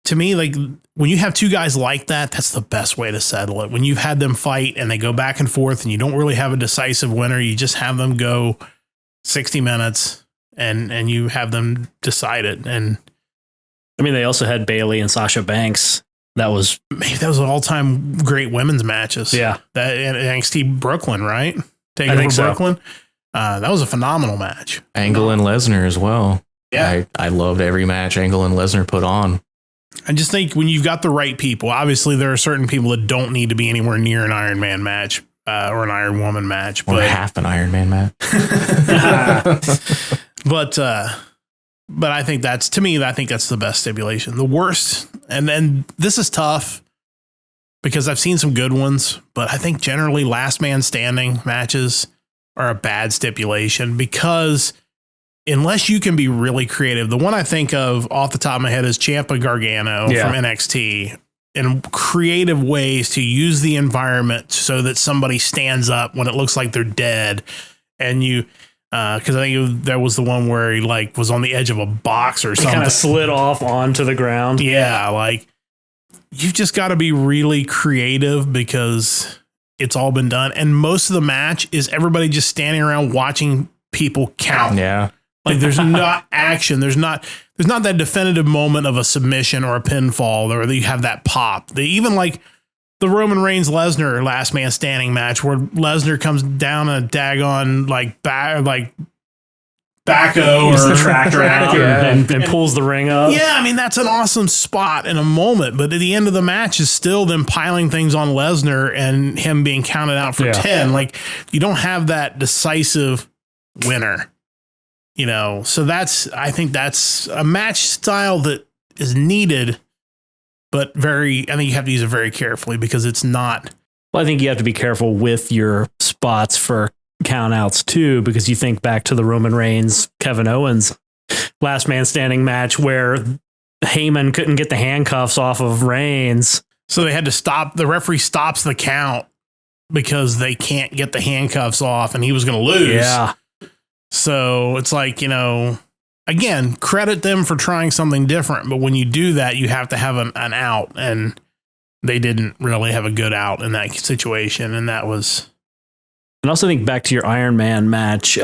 to me, like, when you have two guys like that, that's the best way to settle it. When you've had them fight and they go back and forth and you don't really have a decisive winner, you just have them go 60 minutes and you have them decide it. And I mean, they also had Bayley and Sasha Banks. That was all-time great women's matches. Yeah. That NXT Brooklyn, right? I think so. Brooklyn. That was a phenomenal match. Angle and Lesnar as well. Yeah. I loved every match Angle and Lesnar put on. I just think when you've got the right people, obviously there are certain people that don't need to be anywhere near an Iron Man match or an Iron Woman match. Or half an Iron Man match. But I think that's the best stipulation. The worst, and then this is tough because I've seen some good ones, but I think generally last man standing matches are a bad stipulation because unless you can be really creative, the one I think of off the top of my head is Ciampa Gargano from NXT, and creative ways to use the environment so that somebody stands up when it looks like they're dead. And you, because I think that was the one where he like was on the edge of a box or something. Kind of slid off onto the ground. Yeah, like you've just got to be really creative because it's all been done. And most of the match is everybody just standing around watching people count. Yeah. Like there's not action. There's not that definitive moment of a submission or a pinfall or you have that pop. They even like the Roman Reigns Lesnar last man standing match where Lesnar comes down a daggone backhoe or tractor out and pulls the ring up. Yeah, I mean that's an awesome spot in a moment, but at the end of the match is still them piling things on Lesnar and him being counted out for 10. Like you don't have that decisive winner. So I think that's a match style that is needed, but I think you have to use it very carefully because it's not. Well, I think you have to be careful with your spots for countouts too, because you think back to the Roman Reigns, Kevin Owens last man standing match where Heyman couldn't get the handcuffs off of Reigns. So they had to stop. The referee stops the count because they can't get the handcuffs off and he was going to lose. Yeah. So it's like, again, credit them for trying something different. But when you do that, you have to have an out. And they didn't really have a good out in that situation. And that was. And also think back to your Iron Man match.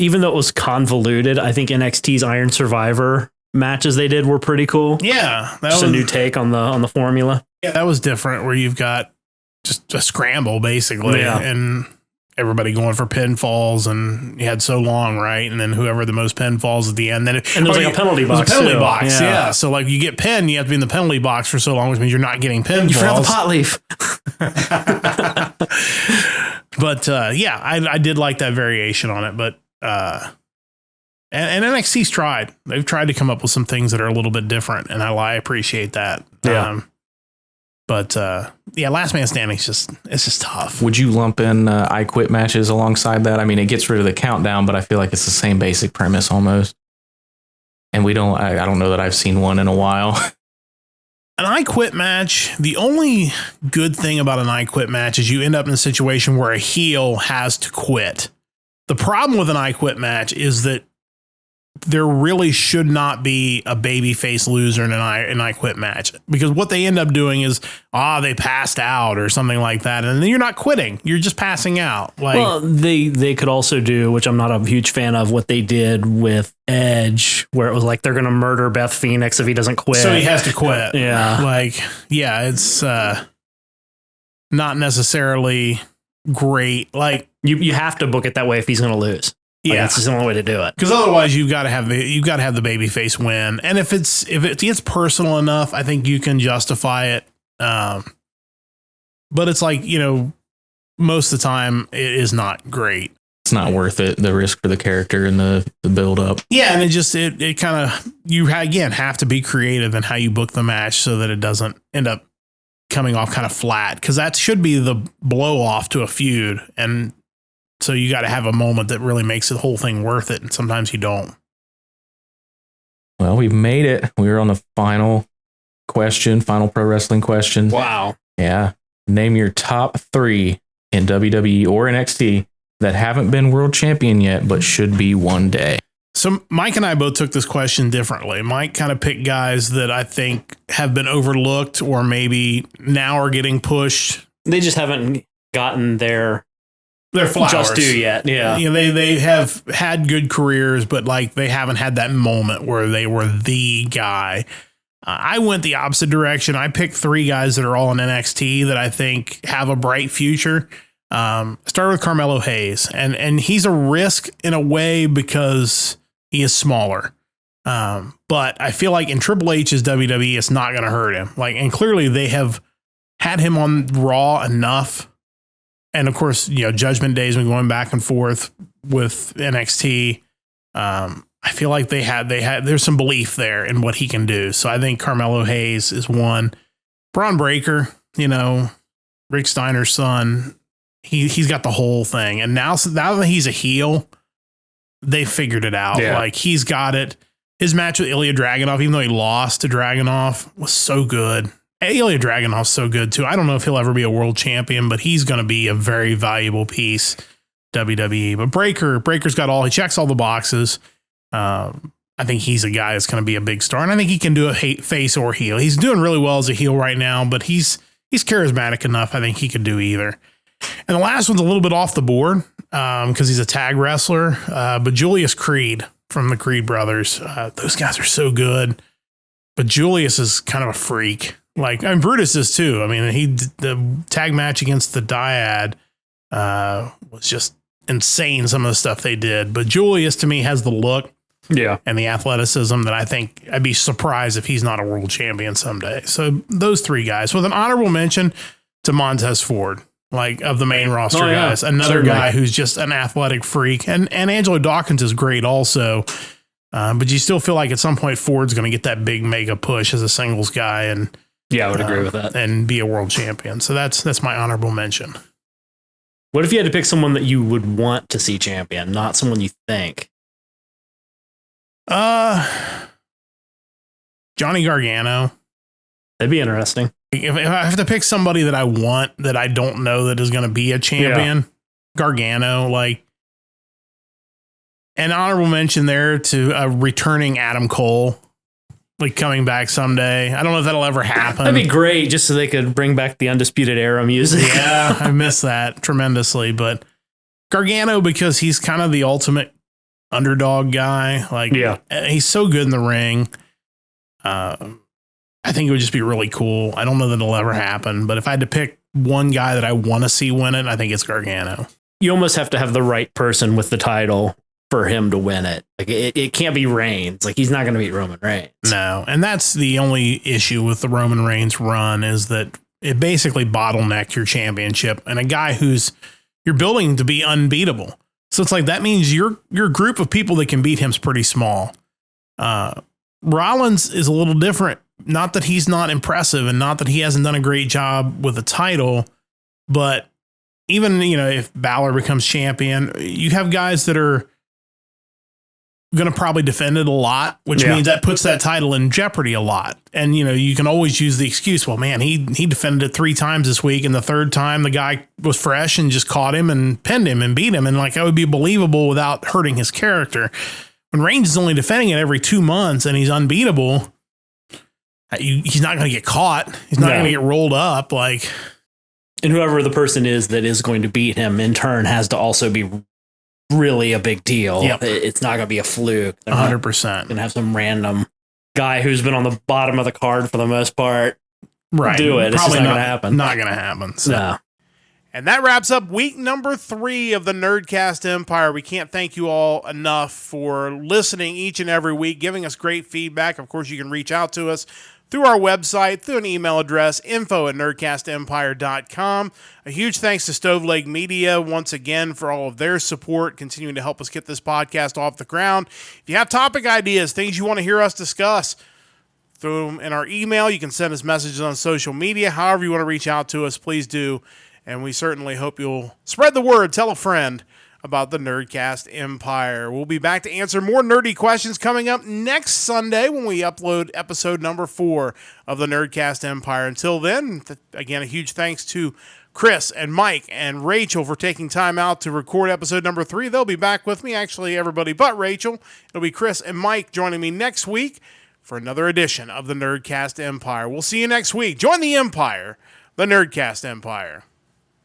even though it was convoluted, I think NXT's Iron Survivor matches they did were pretty cool. Yeah, that Just was a new take on the formula. Yeah, that was different. Where you've got just a scramble basically, and everybody going for pinfalls, and you had so long, right? And then whoever the most pinfalls at the end, then and there was like a penalty box. There's a penalty too. box, yeah. So like you get pinned, you have to be in the penalty box for so long, which means you're not getting pinfalls. You forgot the pot leaf. But yeah, I did like that variation on it. But and NXT's tried. They've tried to come up with some things that are a little bit different, and I appreciate that. Yeah. But yeah, Last Man Standing it's just tough. Would you lump in I Quit matches alongside that? I mean, it gets rid of the countdown, but I feel like it's the same basic premise almost. And I don't know that I've seen one in a while. An I Quit match, the only good thing about an I Quit match is you end up in a situation where a heel has to quit. The problem with an I Quit match is that there really should not be a babyface loser in an I Quit match, because what they end up doing is they passed out or something like that, and then you're not quitting, you're just passing out. Like, well, they could also do, which I'm not a huge fan of, what they did with Edge, where it was like they're gonna murder Beth Phoenix if he doesn't quit, so he has to quit. Yeah, it's not necessarily great. Like you have to book it that way if he's gonna lose. Like, yeah, that's just the only way to do it. Because otherwise, you've got to have the babyface win, and if it gets personal enough, I think you can justify it. But it's like, most of the time it is not great. It's not worth it, the risk for the character and the build up. Yeah, and it kind of, you again have to be creative in how you book the match so that it doesn't end up coming off kind of flat, because that should be the blow off to a feud, and so you got to have a moment that really makes the whole thing worth it, and sometimes you don't. Well, we've made it. We're on the final pro wrestling question. Wow. Yeah. Name your top 3 in WWE or NXT that haven't been world champion yet, but should be one day. So Mike and I both took this question differently. Mike kind of picked guys that I think have been overlooked or maybe now are getting pushed. They just haven't gotten their flowers just due yet. Yeah. They have had good careers, but like they haven't had that moment where they were the guy. I went the opposite direction. I picked 3 guys that are all in NXT that I think have a bright future. Started with Carmelo Hayes, and he's a risk in a way because he is smaller. But I feel like in Triple H's WWE, it's not going to hurt him. Like, and clearly they have had him on Raw enough. And of course, Judgment Day's been going back and forth with NXT. I feel like there's some belief there in what he can do. So I think Carmelo Hayes is one. Braun Breaker, Rick Steiner's son, he's got the whole thing. And now that he's a heel, they figured it out. Yeah. Like, he's got it. His match with Ilya Dragunov, even though he lost to Dragunov, was so good. Ilya Dragunov's so good too. I don't know if he'll ever be a world champion, but he's going to be a very valuable piece WWE. But Breaker's got he checks all the boxes. I think he's a guy that's going to be a big star, and I think he can do a face or heel. He's doing really well as a heel right now, but he's charismatic enough. I think he could do either. And the last one's a little bit off the board because he's a tag wrestler, but Julius Creed from the Creed brothers. Those guys are so good, but Julius is kind of a freak. Like, Brutus is too. I mean, the tag match against the Dyad was just insane, some of the stuff they did. But Julius, to me, has the look and the athleticism that I think I'd be surprised if he's not a world champion someday. So those 3 guys, with an honorable mention to Montez Ford, like, of the main roster guys. Another guy who's just an athletic freak. And Angelo Dawkins is great also. But you still feel like at some point Ford's going to get that big mega push as a singles guy. And yeah, I would agree with that. And be a world champion. So that's my honorable mention. What if you had to pick someone that you would want to see champion, not someone you think? Johnny Gargano. That'd be interesting. If I have to pick somebody that I want that I don't know that is going to be a champion, Gargano, like, an honorable mention there to returning Adam Cole. Like, coming back someday. I don't know if that'll ever happen. That'd be great, just so they could bring back the Undisputed Era music. Yeah, I miss that tremendously. But Gargano, because he's kind of the ultimate underdog guy. Like, he's so good in the ring. I think it would just be really cool. I don't know that it'll ever happen, but if I had to pick one guy that I want to see win it, I think it's Gargano. You almost have to have the right person with the title for him to win it. Like it can't be Reigns. Like he's not going to beat Roman Reigns. No. And that's the only issue with the Roman Reigns run is that it basically bottlenecked your championship and a guy who's you're building to be unbeatable. So it's like, that means your group of people that can beat him is pretty small. Rollins is a little different. Not that he's not impressive and not that he hasn't done a great job with the title, but even, if Balor becomes champion, you have guys that are going to probably defend it a lot, which means that puts that title in jeopardy a lot. And, you can always use the excuse, well, man, he defended it 3 times this week. And the third time the guy was fresh and just caught him and pinned him and beat him. And like, that would be believable without hurting his character. When Reigns is only defending it every 2 months and he's unbeatable, he's not going to get caught. He's not going to get rolled up. Like, and whoever the person is that is going to beat him in turn has to also be really a big deal. Yep. It's not going to be a fluke. 100%. Going to have some random guy who's been on the bottom of the card for the most part. Right. Do it. It's Probably just not going to happen. Not going to happen. So. No. And that wraps up week number 3 of the Nerdcast Empire. We can't thank you all enough for listening each and every week, giving us great feedback. Of course, you can reach out to us through our website, through an email address, info@nerdcastempire.com. A huge thanks to Stoveleg Media once again for all of their support, continuing to help us get this podcast off the ground. If you have topic ideas, things you want to hear us discuss, throw them in our email. You can send us messages on social media. However you want to reach out to us, please do. And we certainly hope you'll spread the word, tell a friend about the Nerdcast Empire. We'll be back to answer more nerdy questions coming up next Sunday when we upload episode number 4 of the Nerdcast Empire. Until then, again, a huge thanks to Chris and Mike and Rachel for taking time out to record episode number 3. They'll be back with me, actually everybody but Rachel. It'll be Chris and Mike joining me next week for another edition of the Nerdcast Empire. We'll see you next week. Join the Empire, the Nerdcast Empire.